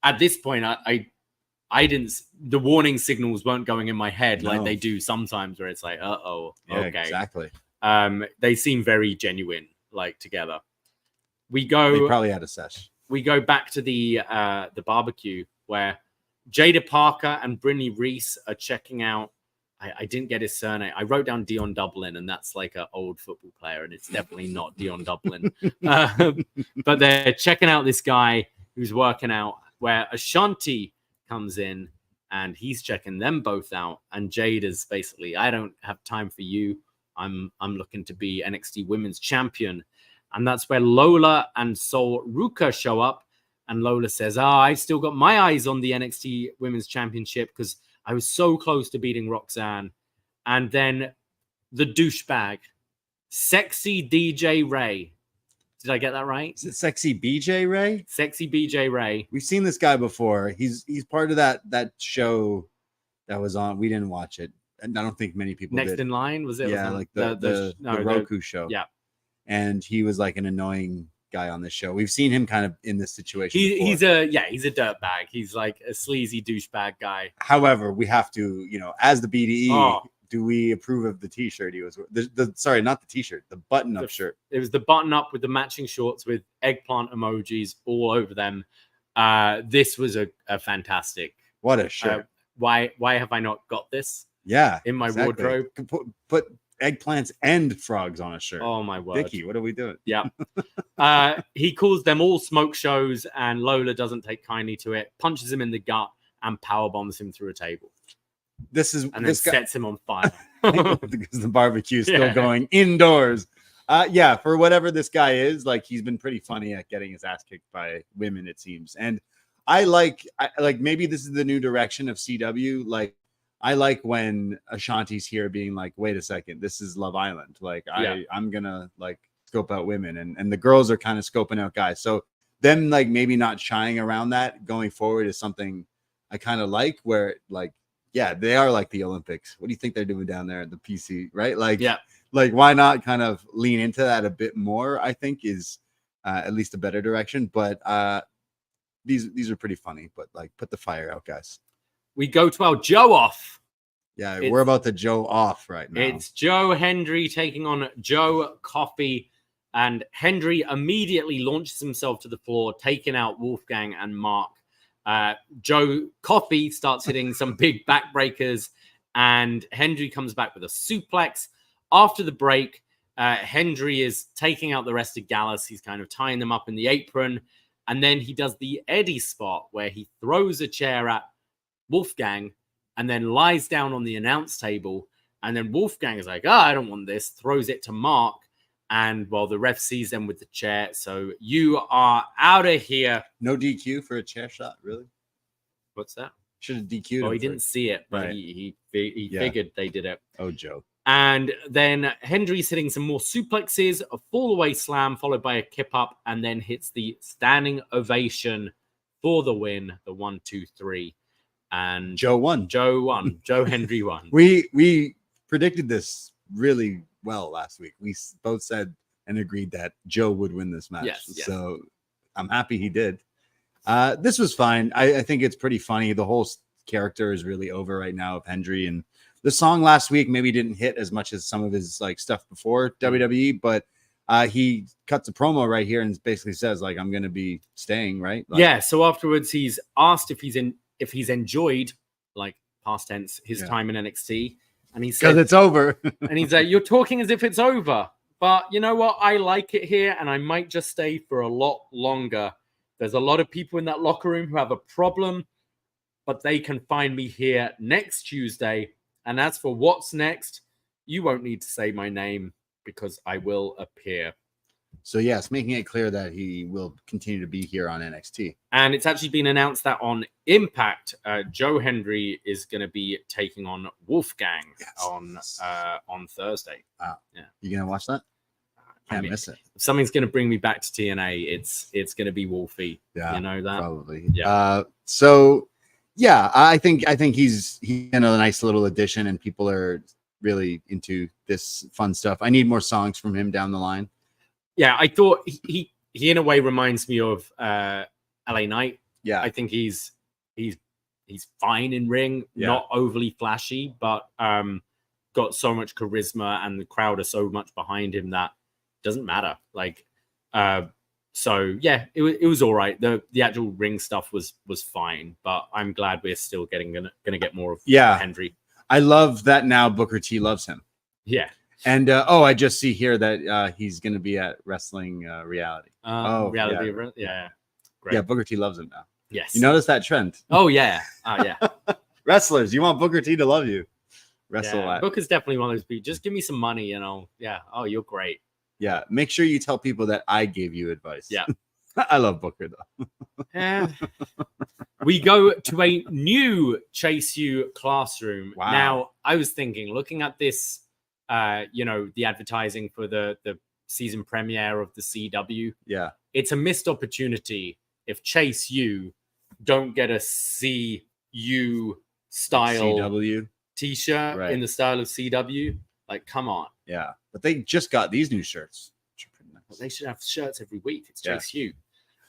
at this point, I didn't. The warning signals weren't going in my head like they do sometimes, where it's like, okay, exactly. They seem very genuine, together. They probably had a sesh. We go back to the barbecue where Jada Parker and Brittany Reese are checking out. I didn't get his surname. I wrote down Dion Dublin, and that's like an old football player, and it's definitely not Dion Dublin. But they're checking out this guy who's working out, where Ashanti comes in, and he's checking them both out. And Jade is basically, I don't have time for you. I'm looking to be NXT Women's Champion. And that's where Lola and Sol Ruka show up. And Lola says, I've still got my eyes on the NXT Women's Championship because I was so close to beating Roxanne. And then the douchebag, Sexy DJ Ray. Did I get that right? Is it Sexy BJ Ray? Sexy BJ Ray. We've seen this guy before. He's part of that show that was on. We didn't watch it. And I don't think many people Next did. in Line? Was it? Yeah, was like the Roku show. Yeah. And he was like an annoying guy on this show. We've seen him kind of in this situation. He's a dirtbag. He's like a sleazy douchebag guy. However, we have to, as the BDE, do we approve of the t-shirt he was sorry, not the t-shirt, the button-up shirt. It was the button-up with the matching shorts with eggplant emojis all over them. This was a fantastic. What a shirt. Why have I not got this? Yeah, in my wardrobe. Put eggplants and frogs on a shirt. Oh my word, Vicky, what are we doing? Yeah. He calls them all smoke shows, and Lola doesn't take kindly to it, punches him in the gut, and power bombs him through a table. Then sets him on fire because the barbecue is still going indoors. For whatever this guy is, like, he's been pretty funny at getting his ass kicked by women, it seems. And I like maybe this is the new direction of CW. Like, I like when Ashanti's here being like, wait a second, this is Love Island. Like, I'm gonna like scope out women, and the girls are kind of scoping out guys. So them like maybe not shying around that going forward is something I kind of like, where like, yeah, they are like the Olympics. What do you think they're doing down there at the PC, right? Like, like, why not kind of lean into that a bit more? I think is at least a better direction. But these are pretty funny. But like, put the fire out, guys. We go to our Joe off. Yeah, we're about to Joe off right now. It's Joe Hendry taking on Joe Coffey, and Hendry immediately launches himself to the floor, taking out Wolfgang and Mark. Joe Coffey starts hitting some big backbreakers, and Hendry comes back with a suplex. After the break, Hendry is taking out the rest of Gallus. He's kind of tying them up in the apron, and then he does the Eddie spot where he throws a chair at Wolfgang and then lies down on the announce table, and then Wolfgang is like, I don't want this, throws it to Mark, and the ref sees them with the chair. So you are out of here. No DQ for a chair shot, really? What's that? Should have DQ'd him. He didn't see it, but he figured they did it. Oh, Joe. And then Hendry's hitting some more suplexes, a fall-away slam followed by a kip-up, and then hits the standing ovation for the win, the 1, 2, 3. And Joe won. Joe Hendry won. We predicted this really well last week. We both said and agreed that Joe would win this match. Yes. So I'm happy he did. This was fine. I think it's pretty funny. The whole character is really over right now of Hendry, and the song last week maybe didn't hit as much as some of his like stuff before WWE, but he cuts a promo right here and basically says like, I'm going to be staying, right? Like, so afterwards he's asked if he's enjoyed, like past tense, his time in NXT. And he said, because it's over. And he's like, you're talking as if it's over. But you know what? I like it here, and I might just stay for a lot longer. There's a lot of people in that locker room who have a problem, but they can find me here next Tuesday. And as for what's next, you won't need to say my name because I will appear. So yes, making it clear that he will continue to be here on NXT. And it's actually been announced that on Impact, Joe Hendry is going to be taking on Wolfgang on Thursday. Wow. Yeah. You going to watch that? Can't miss it. If something's going to bring me back to TNA, it's going to be Wolfie. Yeah, you know that? Probably. Yeah. So yeah, I think he's a nice little addition, and people are really into this fun stuff. I need more songs from him down the line. Yeah, I thought he in a way reminds me of LA Knight. Yeah, I think he's fine in ring, not overly flashy, but got so much charisma, and the crowd are so much behind him that it doesn't matter. Like, so yeah, it was all right. The actual ring stuff was fine, but I'm glad we're still gonna get more of Hendry. I love that now Booker T loves him. Yeah. And I just see here that he's going to be at Wrestling Reality. Reality, yeah. Great. Yeah, Booker T loves him now. Yes. You notice that trend? Oh, yeah. Yeah. Wrestlers, you want Booker T to love you. Wrestle at. Booker's definitely one of those people. Just give me some money, Yeah. Oh, you're great. Yeah. Make sure you tell people that I gave you advice. Yeah. I love Booker though. Yeah. We go to a new Chase U classroom. Wow. Now, I was thinking, looking at this, the advertising for the season premiere of the CW, Yeah. it's a missed opportunity if Chase U don't get a CU style CW t-shirt Right. in the style of CW. Like, come on. Yeah, but they just got these new shirts, which are pretty nice. They should have shirts every week. It's Yeah. Chase U.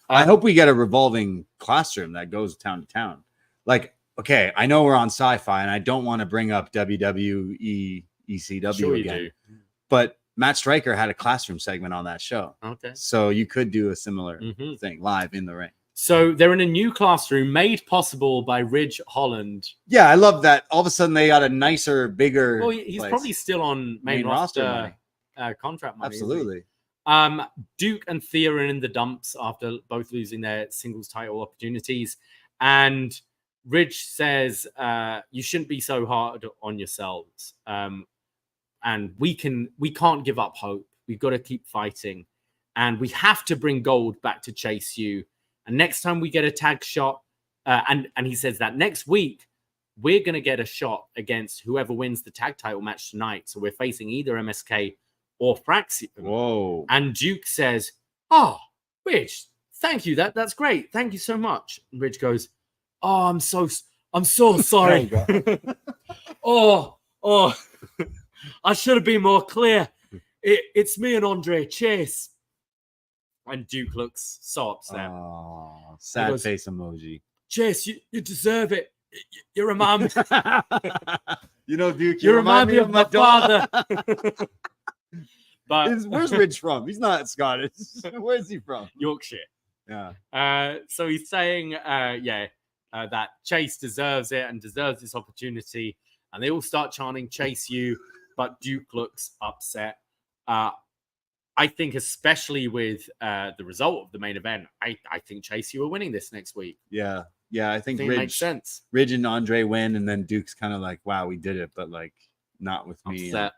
I hope we get a revolving classroom that goes town to town. Like, okay, I know we're on Sci-Fi, and I don't want to bring up WWE ECW Sure you again, do. but Matt Stryker had a classroom segment on that show, Okay. so you could do a similar Mhm. thing live in the ring. So they're in a new classroom made possible by Ridge Holland. Yeah, I love that. All of a sudden, they got a nicer, bigger. Well, he's place. probably still on main roster contract money. isn't he? Absolutely. Duke and Thea are in the dumps after both losing their singles title opportunities. And Ridge says, you shouldn't be so hard on yourselves. And we can't give up hope. We've got to keep fighting. And we have to bring gold back to Chase U. And next time we get a tag shot, and he says that next week, we're going to get a shot against whoever wins the tag title match tonight. So we're facing either MSK or Fraxium. Whoa. And Duke says, "Oh, Ridge, thank you. That's great. Thank you so much." And Ridge goes, "Oh, I'm so sorry. oh, I should have been more clear. It's me and Andre Chase." And Duke looks so upset. Oh, sad goes, face emoji. "Chase, you deserve it. You remind me. Duke, You remind me of my father." But Where's Ridge from? He's not Scottish. Where's he from? Yorkshire. Yeah. So he's saying, that Chase deserves it and deserves this opportunity. And they all start chanting Chase U, but Duke looks upset. I think, especially with the result of the main event, I think Chase U are winning this next week. Yeah. Yeah. I think it Ridge makes sense. Ridge and Andre win, and then Duke's kind of like, wow, we did it, but like not with me. Upset.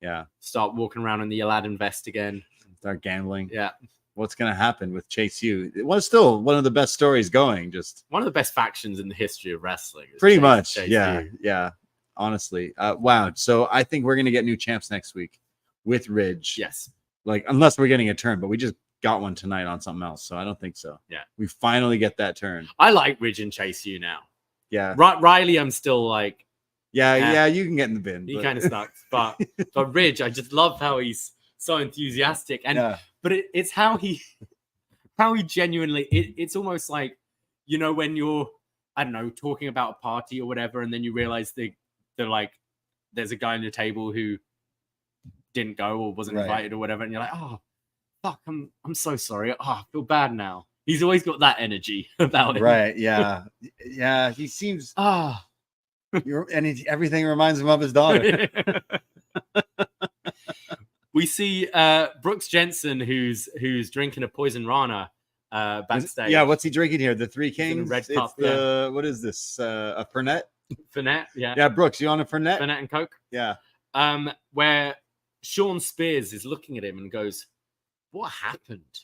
Yeah. Start walking around in the Aladdin vest again. Start gambling. Yeah. What's going to happen with Chase U? It was still one of the best stories going. Just one of the best factions in the history of wrestling. Pretty much. Chase Yeah. U. Yeah. Honestly. Wow. So I think we're going to get new champs next week with Ridge. Yes. Like, unless we're getting a turn, but we just got one tonight on something else. So I don't think so. Yeah. We finally get that turn. I like Ridge and Chase U now. Yeah. Riley, I'm still like, Yeah, you can get in the bin. he but- kind of sucks. But Ridge, I just love how he's so enthusiastic. And but it's how he genuinely, it's almost like, when you're, I don't know, talking about a party or whatever, and then you realize they're like, there's a guy on the table who didn't go or wasn't invited or whatever, and you're like, oh fuck, I'm so sorry. Oh, I feel bad now. He's always got that energy about him. Right. Yeah. Yeah. He seems. Everything reminds him of his daughter. We see Brooks Jensen, who's drinking a Poisonrana backstage. Yeah. What's he drinking here? The Three Kings. red It's cup, what is this? A Fernet? Fernet. Yeah. Yeah. Brooks, you on a Fernet? Fernet and Coke. Yeah. Where Sean Spears is looking at him and goes, "What happened?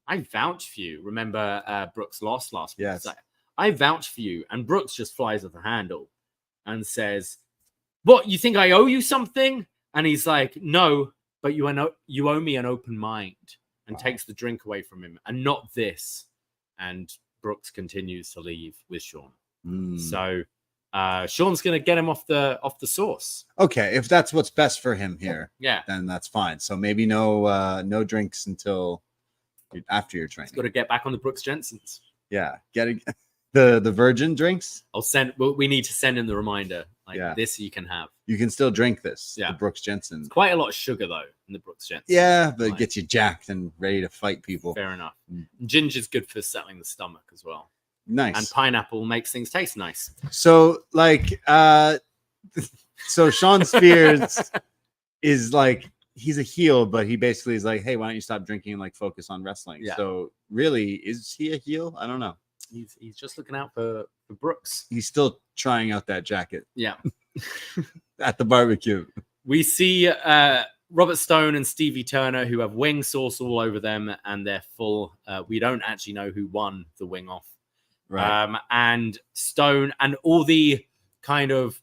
I vouch for you." Remember, Brooks lost last week. Yes. Like, I vouch for you. And Brooks just flies off the handle and says, "What, you think I owe you something?" And he's like, "No, but you owe me an open mind," and takes the drink away from him, and not this. And Brooks continues to leave with Sean. So Sean's going to get him off the sauce. Okay, if that's what's best for him here, Yeah, then that's fine. So maybe no drinks until after your training. got to get back on the Brooks Jensens. Yeah, getting the virgin drinks. We need to send him the reminder. Like, this you can have. You can still drink this. Yeah. The Brooks Jensen. Quite a lot of sugar though in the Brooks Jensen. Yeah, but it gets you jacked and ready to fight people. Fair enough. Ginger's good for settling the stomach as well. Nice. And pineapple makes things taste nice. So so Sean Spears is like, he's a heel, but he basically is like, hey, why don't you stop drinking and like focus on wrestling? Yeah. So really, is he a heel? I don't know. He's just looking out for Brooks. He's still trying out that jacket. Yeah. At the barbecue. We see Robert Stone and Stevie Turner, who have wing sauce all over them, and they're full. We don't actually know who won the wing off. Right. And Stone and all the kind of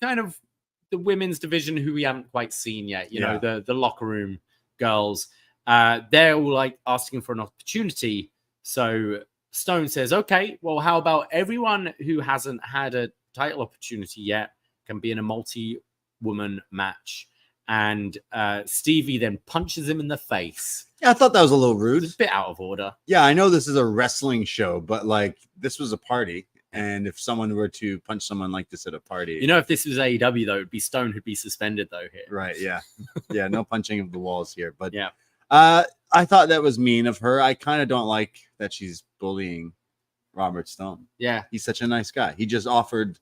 the women's division who we haven't quite seen yet. You know, the locker room girls. They're all like asking for an opportunity. So Stone says, okay, well, how about everyone who hasn't had a title opportunity yet can be in a multi-woman match? And Stevie then punches him in the face. Yeah, I thought that was a little rude. It's a bit out of order. Yeah, I know this is a wrestling show, but like this was a party. And if someone were to punch someone like this at a party, you know, if this was AEW, though, it'd be Stone who'd be suspended, though, here. Right. Yeah. Yeah. No punching of the walls here. But yeah, I thought that was mean of her. I kind of don't like that she's bullying Robert Stone. Yeah. He's such a nice guy. He just offered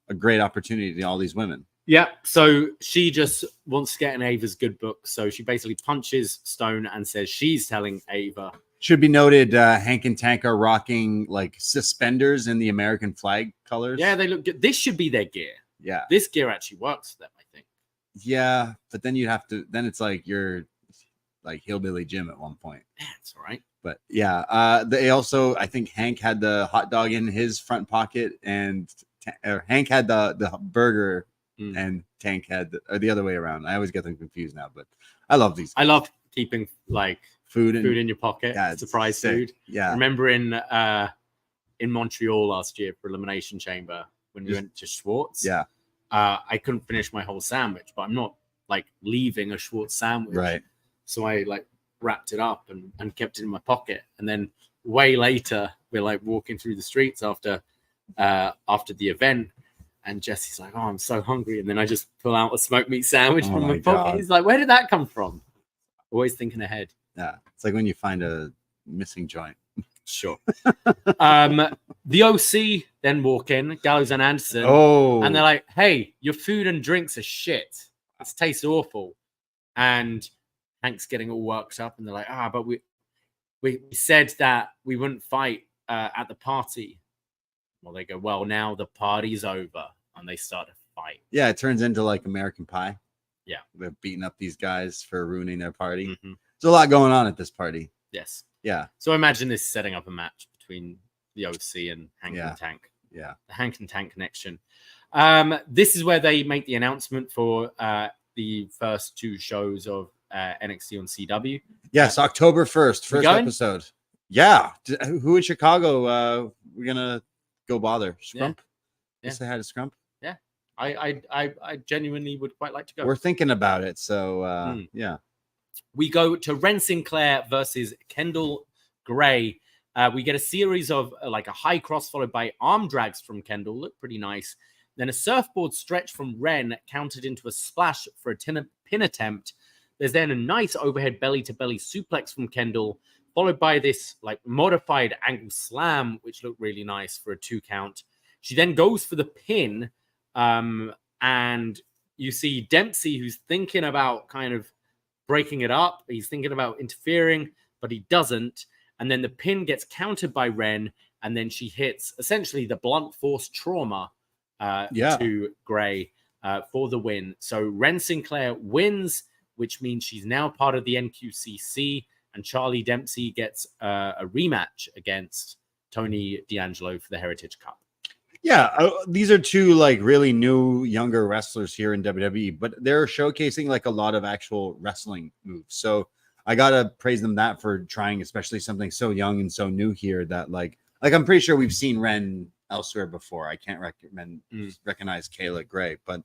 a great opportunity to all these women. Yeah. So she just wants to get in Ava's good book. So she basically punches Stone and says she's telling Ava. Should be noted, Hank and Tank are rocking like suspenders in the American flag colors. Yeah, they look good. This should be their gear. Yeah. This gear actually works for them, I think. Yeah, but then you'd have to, then it's like you're like Hillbilly Jim at one point. Yeah, it's all right. But yeah, they also, I think Hank had the hot dog in his front pocket and Hank had the burger and Tank had the other way around. I always get them confused now, but I love these. I love keeping like food in your pocket. Yeah, surprise food. Yeah. Remember in Montreal last year for Elimination Chamber when we went to Schwartz? Yeah. I couldn't finish my whole sandwich, but I'm not like leaving a Schwartz sandwich. Right. So I like wrapped it up and kept it in my pocket. And then way later, we're like walking through the streets after the event. And Jesse's like, oh, I'm so hungry. And then I just pull out a smoked meat sandwich from my pocket. God. He's like, where did that come from? Always thinking ahead. Yeah. It's like when you find a missing joint. Sure. The OC then walk in, Gallows and Anderson. Oh. And they're like, hey, your food and drinks are shit. It tastes awful. And Hank's getting all worked up. And they're like, but we said that we wouldn't fight at the party. Well, they go, well, now the party's over. And they start to fight. Yeah, it turns into like American Pie. Yeah. They're beating up these guys for ruining their party. Mm-hmm. There's a lot going on at this party. Yes. Yeah. So imagine this setting up a match between the OC and Hank and Tank. Yeah. The Hank and Tank connection. This is where they make the announcement for the first two shows of NXT on CW. Yes, October 1st, first episode. Yeah. Who in Chicago? We're gonna go bother. Scrump? Yeah. Say hi to Scrump. Yeah. I genuinely would quite like to go. We're thinking about it. So yeah. We go to Wren Sinclair versus Kendal Gray. We get a series of like a high cross followed by arm drags from Kendal. Look pretty nice. Then a surfboard stretch from Wren countered into a splash for a pin attempt. There's then a nice overhead belly-to-belly suplex from Kendal, followed by this like modified angle slam, which looked really nice for a 2 count. She then goes for the pin, and you see Dempsey, who's thinking about kind of breaking it up. He's thinking about interfering, but he doesn't. And then the pin gets countered by Wren, and then she hits essentially the blunt force trauma to Gray for the win. So Wren Sinclair wins, which means she's now part of the NQCC, and Charlie Dempsey gets a rematch against Tony D'Angelo for the Heritage Cup. Yeah, these are two like really new younger wrestlers here in WWE, but they're showcasing like a lot of actual wrestling moves. So I gotta praise them that for trying, especially something so young and so new here. That like I'm pretty sure we've seen Wren elsewhere before. I can't recognize Kayla Gray, but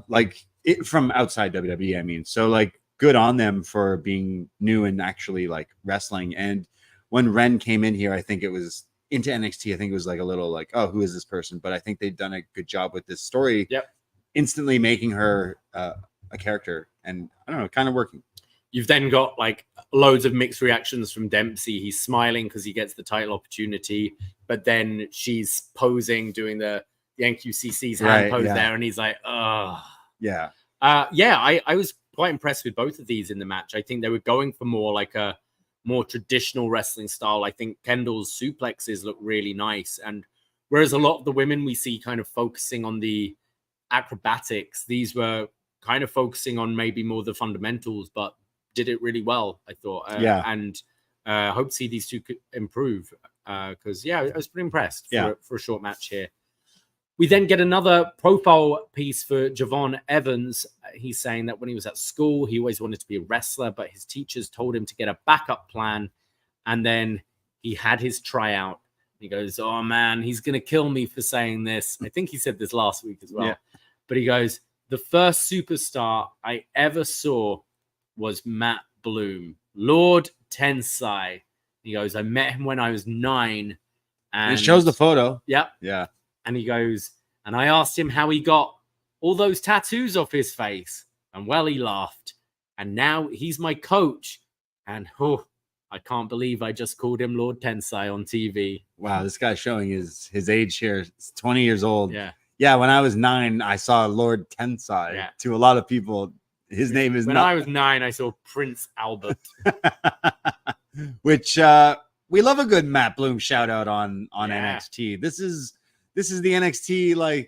like it from outside WWE. I mean, so like good on them for being new and actually like wrestling. And when Wren came in here, I think it was into NXT. I think it was like a little like, oh, who is this person? But I think they've done a good job with this story. Yep. Instantly making her a character, and I don't know, kind of working. You've then got like loads of mixed reactions from Dempsey. He's smiling because he gets the title opportunity, but then she's posing, doing the NQCC's hand pose there, and he's like, oh. Yeah. I was quite impressed with both of these in the match. I think they were going for more like a more traditional wrestling style. I think Kendall's suplexes look really nice. And whereas a lot of the women we see kind of focusing on the acrobatics, these were kind of focusing on maybe more the fundamentals, but did it really well, I thought. And hope to see these two could improve because, I was pretty impressed for a short match here. We then get another profile piece for Javon Evans. He's saying that when he was at school, he always wanted to be a wrestler, but his teachers told him to get a backup plan. And then he had his tryout. He goes, oh, man, he's going to kill me for saying this. I think he said this last week as well. Yeah. But he goes, the first superstar I ever saw was Matt Bloom, Lord Tensai. He goes, I met him when I was 9. And it shows the photo. Yep. Yeah. And he goes, and I asked him how he got all those tattoos off his face. And well, he laughed. And now he's my coach. And I can't believe I just called him Lord Tensai on TV. Wow, this guy's showing his age here. He's 20 years old. Yeah. Yeah, when I was 9, I saw Lord Tensai. Yeah. To a lot of people, his name is When I was 9, I saw Prince Albert. Which we love a good Matt Bloom shout out on NXT. This is the NXT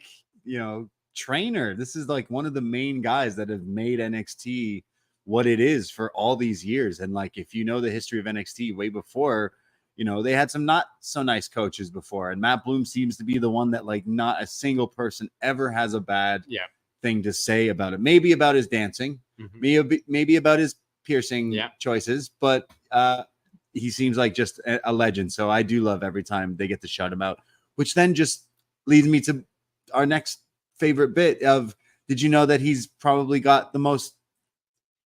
trainer. This is like one of the main guys that have made NXT what it is for all these years. And like, if you know the history of NXT way before, they had some not so nice coaches before. And Matt Bloom seems to be the one that like not a single person ever has a bad thing to say about it. Maybe about his dancing, maybe about his piercing choices, but he seems like just a legend. So I do love every time they get to shout him out, which then just leads me to our next favorite bit of, did you know that he's probably got the most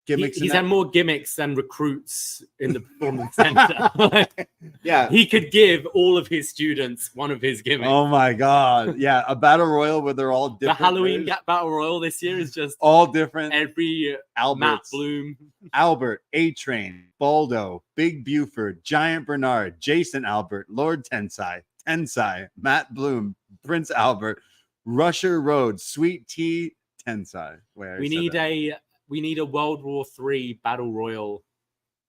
gimmicks? He's had more gimmicks than recruits in the performance center. Yeah. He could give all of his students one of his gimmicks. Oh my God. Yeah. A battle royal where they're all different. The Halloween battle royal this year is just all different. Every Alberts. Matt Bloom. Albert, A-Train, Baldo, Big Buford, Giant Bernard, Jason Albert, Lord Tensai, Matt Bloom, Prince Albert, Rusher Road, Sweet Tea, Tensai. We need a World War III battle royal,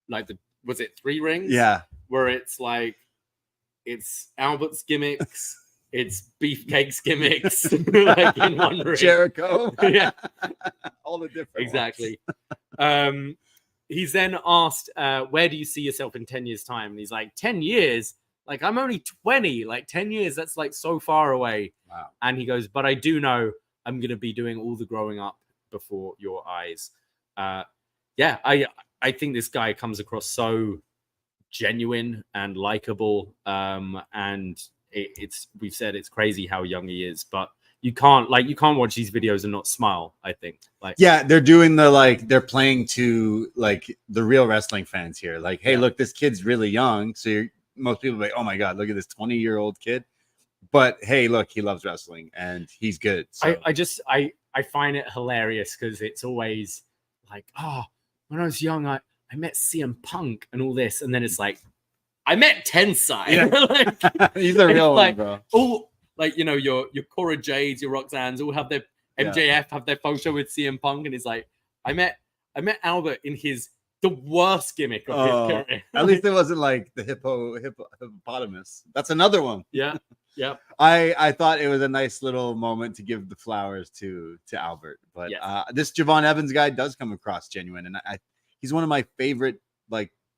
like was it 3 rings? Yeah, where it's like it's Albert's gimmicks, it's Beefcake's gimmicks, like in one ring. Jericho, yeah, all the different exactly. He's then asked, "Where do you see yourself in 10 years' time?" And he's like, 10 years. Like, I'm only 20. Like 10 years, that's like so far away. Wow. And he goes, but I do know I'm going to be doing all the growing up before your eyes. I think this guy comes across so genuine and likable. And we've said it's crazy how young he is, but you can't watch these videos and not smile, I think. They're doing they're playing to like the real wrestling fans here. Like, hey, look, this kid's really young. So most people are like, oh my God, look at this 20-year-old kid. But hey, look, he loves wrestling and he's good. So. I find it hilarious because it's always like, when I was young, I met CM Punk and all this. And then it's like, I met Tensai. Yeah. He's the real one, bro. All your Cora Jades, your Roxannes all have their MJF have their photo with CM Punk. And it's like, I met Albert in the worst gimmick of his career. At least it wasn't like the hippopotamus. That's another one. Yeah. Yeah. I thought it was a nice little moment to give the flowers to Albert. But this Javon Evans guy does come across genuine. And he's one of my favorite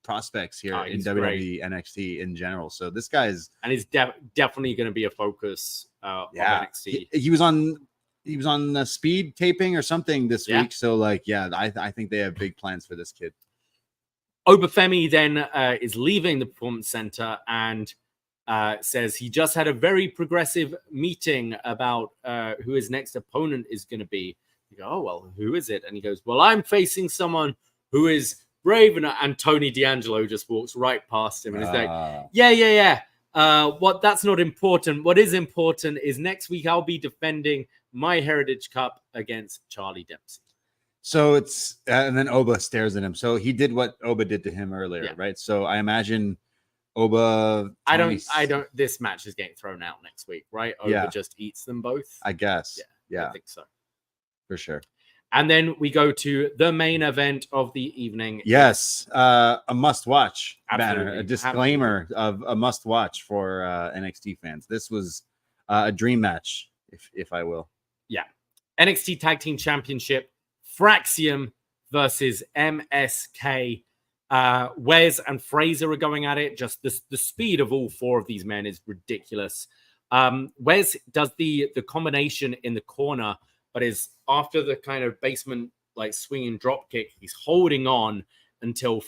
prospects here in WWE NXT in general. So this guy is, and he's definitely going to be a focus of NXT. He was on the speed taping or something this week. So I think they have big plans for this kid. Obafemi then is leaving the performance center and says he just had a very progressive meeting about who his next opponent is going to be. You go, oh, well, who is it? And he goes, well, I'm facing someone who is brave. And Tony D'Angelo just walks right past him and is like, yeah. That's not important. What is important is next week I'll be defending my Heritage Cup against Charlie Dempsey. So it's and then Oba stares at him. So he did what Oba did to him earlier, right? So I imagine Oba. I don't. This match is getting thrown out next week, right? Oba just eats them both. I guess. Yeah, I think so for sure. And then we go to the main event of the evening. Yes, a must-watch banner. A disclaimer of a must-watch for NXT fans. This was a dream match, if I will. Yeah, NXT Tag Team Championship Axiom versus MSK. Wes and Frazer are going at it. Just the speed of all four of these men is ridiculous. Wes does the combination in the corner, but is after the kind of basement like swinging drop kick, he's holding on until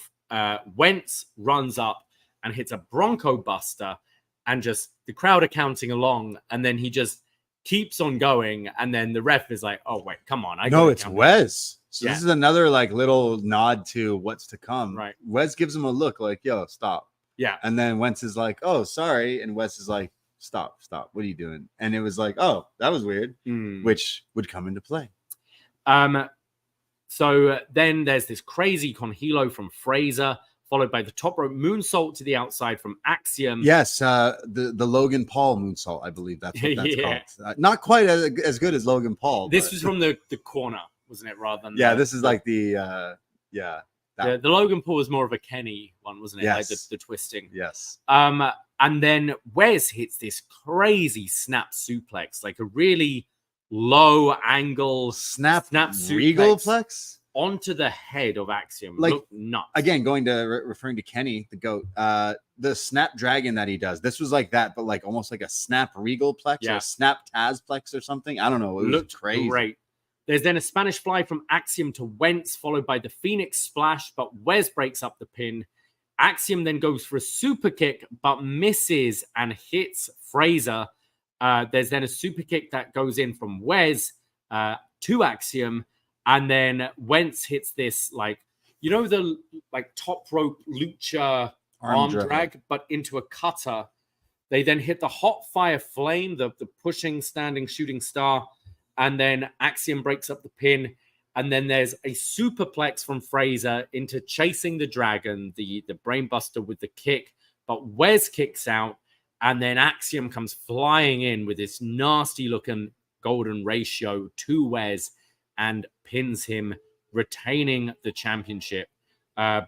Wentz runs up and hits a Bronco Buster, and just the crowd are counting along, and then he just keeps on going, and then the ref is like, "Oh wait, come on!" It's Wes. So this is another like little nod to what's to come. Right. Wes gives him a look like, "Yo, stop." Yeah. And then Wentz is like, "Oh, sorry," and Wes is like, "Stop. What are you doing?" And it was like, "Oh, that was weird," which would come into play. So then there's this crazy conhilo from Frazer, followed by the top rope moonsault to the outside from Axiom. Yes, the Logan Paul moonsault, I believe that's what that's called. Not quite as good as Logan Paul. This was from the corner, wasn't it? Rather than this is like the Logan Paul was more of a Kenny one, wasn't it? Yes. Like the twisting. Yes. And then Wes hits this crazy snap suplex, like a really low angle snap regalplex onto the head of Axiom. Like, looked nuts. Again, going to referring to Kenny, the GOAT, the snap dragon that he does. This was like that, but like almost like a snap regalplex or a snap Tazplex or something. I don't know. It looked crazy. Great. There's then a Spanish fly from Axiom to Wentz, followed by the Phoenix Splash, but Wes breaks up the pin. Axiom then goes for a super kick, but misses and hits Frazer. There's then a super kick that goes in from Wes to Axiom, and then Wentz hits this, like, you know, the like top rope lucha arm drag, but into a cutter. They then hit the hot fire flame, the pushing, standing, shooting star, and then Axiom breaks up the pin. And then there's a superplex from Frazer into chasing the dragon, the brainbuster with the kick, but Wes kicks out, and then Axiom comes flying in with this nasty looking golden ratio to Wes and pins him, retaining the championship.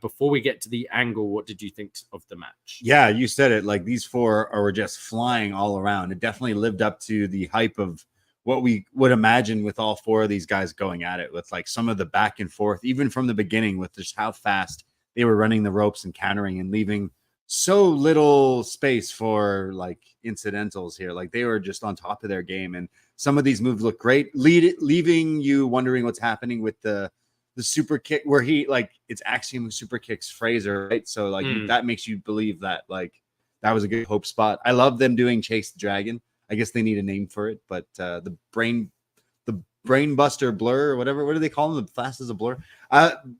Before we get to the angle, what did you think of the match? Yeah, you said it. Like, these four were just flying all around. It definitely lived up to the hype of what we would imagine with all four of these guys going at it, with like some of the back and forth, even from the beginning, with just how fast they were running the ropes and countering and leaving so little space for like incidentals here. Like, they were just on top of their game, and some of these moves look great, leaving you wondering what's happening with the super kick, where he, like, it's Axiom who super kicks Frazer, right? So like that makes you believe that like that was a good hope spot. I love them doing Chase the Dragon. I guess they need a name for it, but the brain buster blur or whatever, what do they call them? The fast as a blur.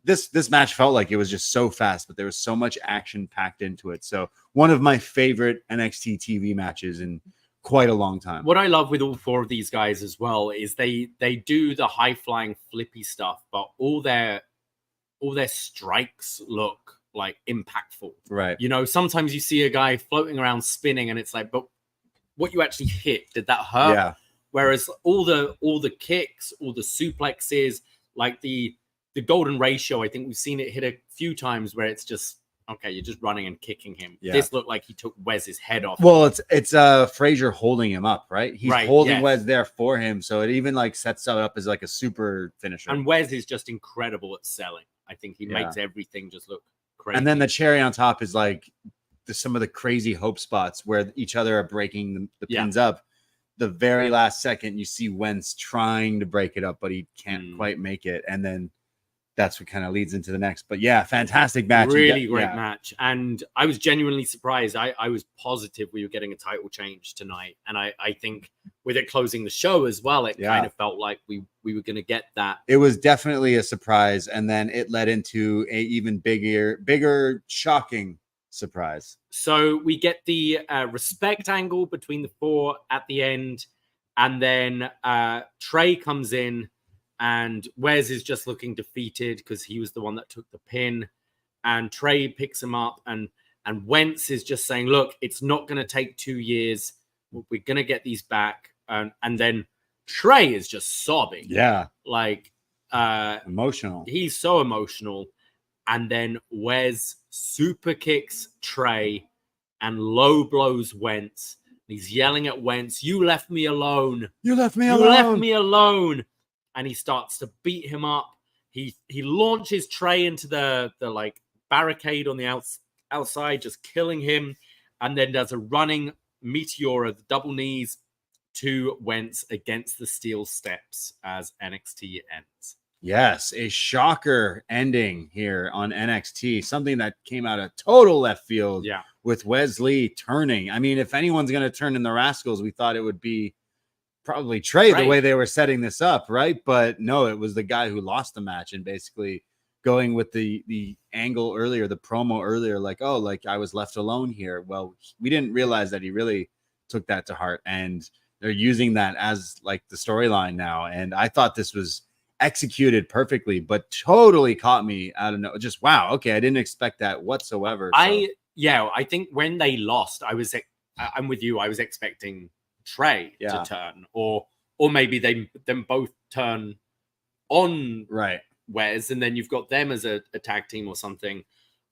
This match felt like it was just so fast, but there was so much action packed into it. So one of my favorite NXT TV matches in quite a long time. What I love with all four of these guys as well is they do the high flying flippy stuff, but all their strikes look like impactful. Right. You know, sometimes you see a guy floating around spinning and it's like, but what you actually hit, did that hurt? Yeah. Whereas all the kicks, all the suplexes, like the golden ratio, I think we've seen it hit a few times where it's just, okay, you're just running and kicking him. Yeah. This looked like he took Wes's head off. Well, it's Frazer holding him up, right? He's holding Wes there for him, so it even like sets it up as like a super finisher. And Wes is just incredible at selling. I think he makes everything just look crazy. And then the cherry on top is like some of the crazy hope spots where each other are breaking the pins up. The very last second, you see Wentz trying to break it up, but he can't quite make it. And then that's what kind of leads into the next. But yeah, fantastic match. Really great match. And I was genuinely surprised. I was positive we were getting a title change tonight. And I think with it closing the show as well, it kind of felt like we were going to get that. It was definitely a surprise. And then it led into a even bigger, shocking surprise. So we get the respect angle between the four at the end. And then Trey comes in. And Wes is just looking defeated because he was the one that took the pin. And Trey picks him up. And Wentz is just saying, look, it's not going to take 2 years. We're going to get these back. And then Trey is just sobbing. Yeah. Like, emotional. He's so emotional. And then Wes super kicks Trey and low blows Wentz. He's yelling at Wentz, you left me alone. You left me alone. And he starts to beat him up. he launches Trey into the like barricade on the outside, just killing him, and then does a running meteor of the double knees to Wentz against the steel steps as NXT ends. Yes, a shocker ending here on NXT, something that came out of total left field. Yeah. With Wesley turning. I mean, if anyone's going to turn in the Rascalz, we thought it would be probably Trey, the way they were setting this up, right? But no, it was the guy who lost the match, and basically going with the angle earlier, the promo earlier, like, oh, like I was left alone here. Well, we didn't realize that he really took that to heart, and they're using that as like the storyline now. And I thought this was executed perfectly, but totally caught me out of no. Just wow, okay, I didn't expect that whatsoever. I think when they lost, I'm with you. I was expecting Trey to turn, or maybe them both turn on Wes, and then you've got them as a tag team or something.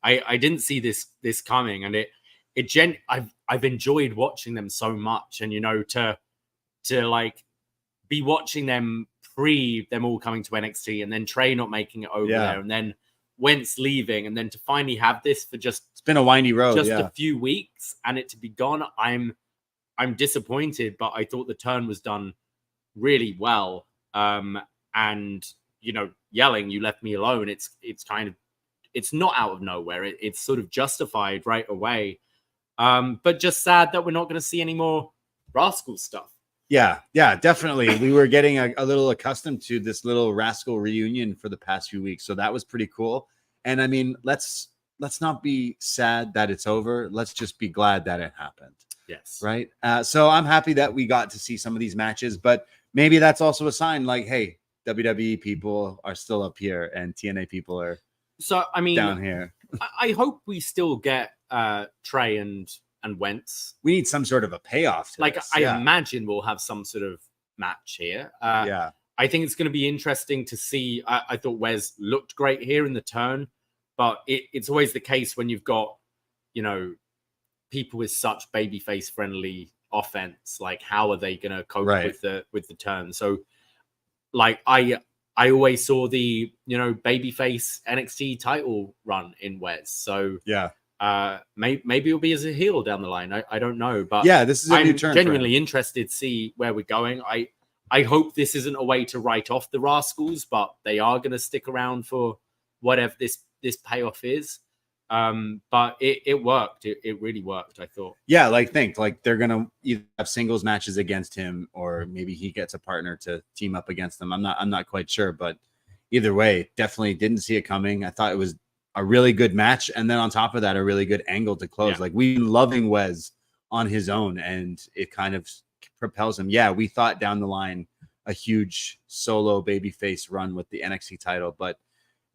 I didn't see this coming, and I've enjoyed watching them so much, and to like be watching them pre them all coming to NXT, and then Trey not making it over there, and then Wentz leaving, and then to finally have this for it's been a windy road, just a few weeks, and it to be gone. I'm disappointed, but I thought the turn was done really well. And yelling, "You left me alone." It's not out of nowhere. It's sort of justified right away. But just sad that we're not going to see any more Rascalz stuff. Yeah, definitely. We were getting a little accustomed to this little Rascal reunion for the past few weeks, so that was pretty cool. And I mean, let's not be sad that it's over. Let's just be glad that it happened. Yes. Right. So I'm happy that we got to see some of these matches, but maybe that's also a sign like, hey, WWE people are still up here and TNA people are down here. I hope we still get Trey and Wentz. We need some sort of a payoff to this. I imagine we'll have some sort of match here. I think it's going to be interesting to see. I thought Wes looked great here in the turn, but it's always the case when you've got, people with such babyface friendly offense. Like, how are they going to cope with the turn? So, like, I always saw the babyface NXT title run in Wes. So maybe it'll be as a heel down the line. I don't know, but this is a new turn. I'm genuinely interested to see where we're going. I hope this isn't a way to write off the Rascalz, but they are going to stick around for whatever this payoff is. But it worked. It really worked, I thought. Yeah, think they're gonna either have singles matches against him, or maybe he gets a partner to team up against them. I'm not quite sure, but either way, definitely didn't see it coming. I thought it was a really good match, and then on top of that, a really good angle to close. Like, we've been loving Wes on his own, and it kind of propels him. Yeah, we thought down the line a huge solo babyface run with the NXT title, but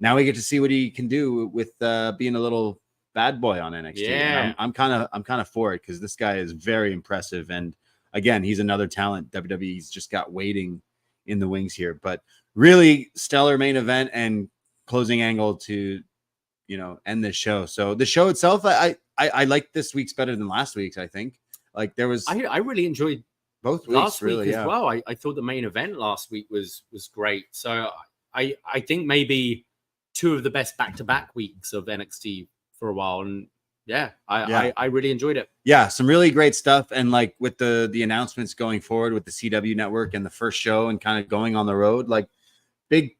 now we get to see what he can do with being a little bad boy on NXT. Yeah, I'm kind of for it, because this guy is very impressive, and again, he's another talent WWE's just got waiting in the wings here. But really stellar main event and closing angle to end this show. So the show itself, I like this week's better than last week's. I think I really enjoyed both weeks last really, week as well. I thought the main event last week was great. So I think maybe two of the best back-to-back weeks of NXT for a while. And I really enjoyed it. Yeah, some really great stuff. And like with the announcements going forward with the CW network and the first show and kind of going on the road, like big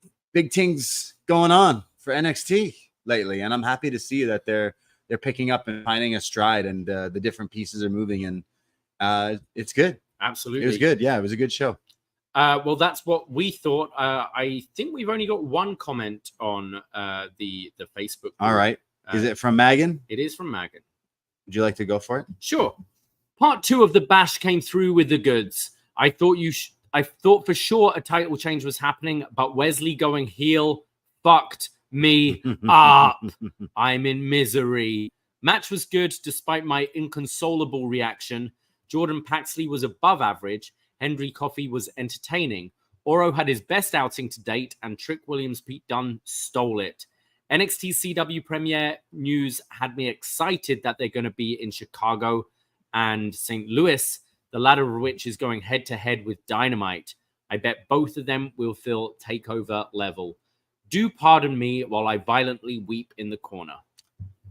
things going on for NXT lately. And I'm happy to see that they're picking up and finding a stride, and the different pieces are moving, and it's good. Absolutely. It was good. Yeah, it was a good show. Well, that's what we thought. I think we've only got one comment on the Facebook group. All right. Is it from Megan? It is from Megan. Would you like to go for it? Sure. Part 2 of the bash came through with the goods. I thought for sure a title change was happening, but Wesley going heel fucked me up. I'm in misery. Match was good despite my inconsolable reaction. Jordan Paxley was above average. Hendry Coffey was entertaining. Oro had his best outing to date, and Trick Williams Pete Dunne stole it. NXT CW premiere news had me excited that they're going to be in Chicago and St. Louis, the latter of which is going head-to-head with Dynamite. I bet both of them will feel takeover level. Do pardon me while I violently weep in the corner.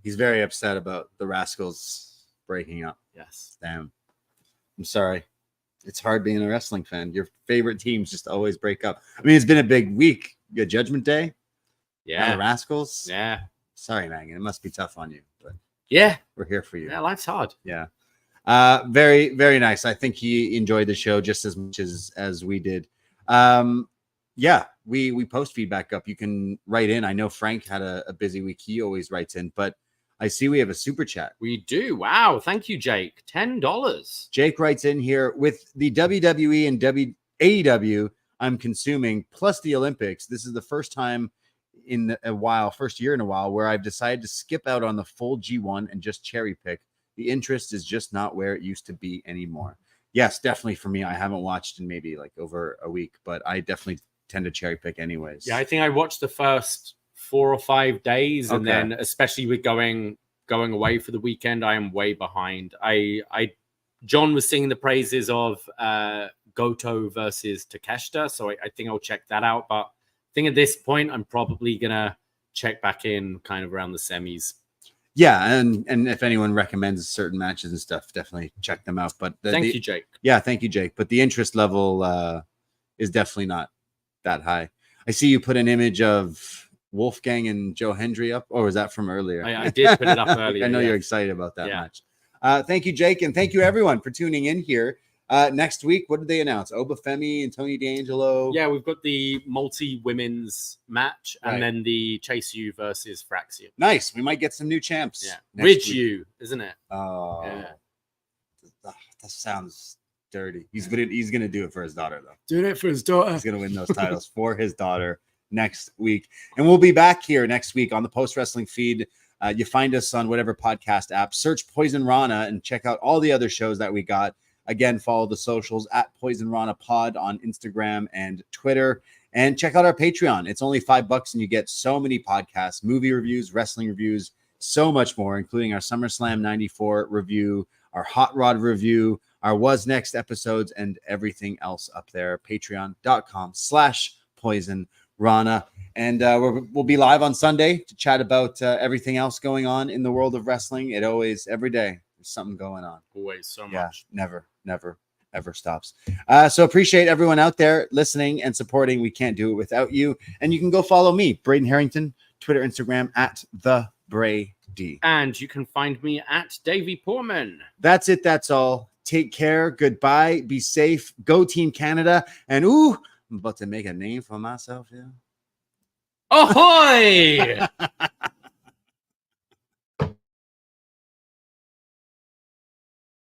He's very upset about the Rascalz breaking up. Yes. Damn. I'm sorry. It's hard being a wrestling fan. Your favorite teams just always break up. I mean, it's been a big week. You got Judgment Day. Yeah. The Rascalz. Yeah. Sorry, Megan. It must be tough on you, but yeah, we're here for you. Yeah, life's hard. Yeah. Very, very nice. I think he enjoyed the show just as much as we did. Yeah, we post feedback up. You can write in. I know Frank had a busy week. He always writes in, but I see we have a super chat. We do. Wow. Thank you, Jake. $10. Jake writes in here, with the WWE and AEW I'm consuming, plus the Olympics. This is the first time first year in a while, where I've decided to skip out on the full G1 and just cherry pick. The interest is just not where it used to be anymore. Yes, definitely for me. I haven't watched in maybe like over a week, but I definitely tend to cherry pick anyways. Yeah, I think I watched the first 4 or 5 days, and then especially with going away for the weekend, I am way behind. John was singing the praises of Goto versus Takeshita, so I think I'll check that out. But I think at this point, I'm probably gonna check back in kind of around the semis. Yeah, and if anyone recommends certain matches and stuff, definitely check them out. But thank you, Jake. Yeah, thank you, Jake. But the interest level is definitely not that high. I see you put an image of Wolfgang and Joe Hendry up. Or was that from earlier? I did put it up earlier. I know you're excited about that match. Thank you, Jake, and thank you everyone for tuning in here. Next week, what did they announce? Obafemi and Tony D'Angelo. Yeah, we've got the multi-women's match, and then the Chase U versus Fraxium. Nice. We might get some new champs. Yeah, Ridge U, isn't it? Oh, yeah. That sounds dirty. He's gonna do it for his daughter, though. Doing it for his daughter. He's gonna win those titles for his daughter next week, and we'll be back here next week on the Post Wrestling feed. You find us on whatever podcast app. Search Poison Rana and check out all the other shows that we got. Again, follow the socials at Poison Rana Pod on Instagram and Twitter. And check out our Patreon. It's only $5 and you get so many podcasts, movie reviews, wrestling reviews, so much more, including our SummerSlam 94 review, our Hot Rod review, our Was Next episodes, and everything else up there. Patreon.com/Poison Rana. And we'll be live on Sunday to chat about everything else going on in the world of wrestling. Every day, there's something going on. Always so much. Yeah, never, ever stops. So appreciate everyone out there listening and supporting. We can't do it without you. And you can go follow me, Braden Herrington, Twitter, Instagram, at the Brady. And you can find me at Davie Portman. That's it. That's all. Take care. Goodbye. Be safe. Go Team Canada. And I'm about to make a name for myself here. Ahoy!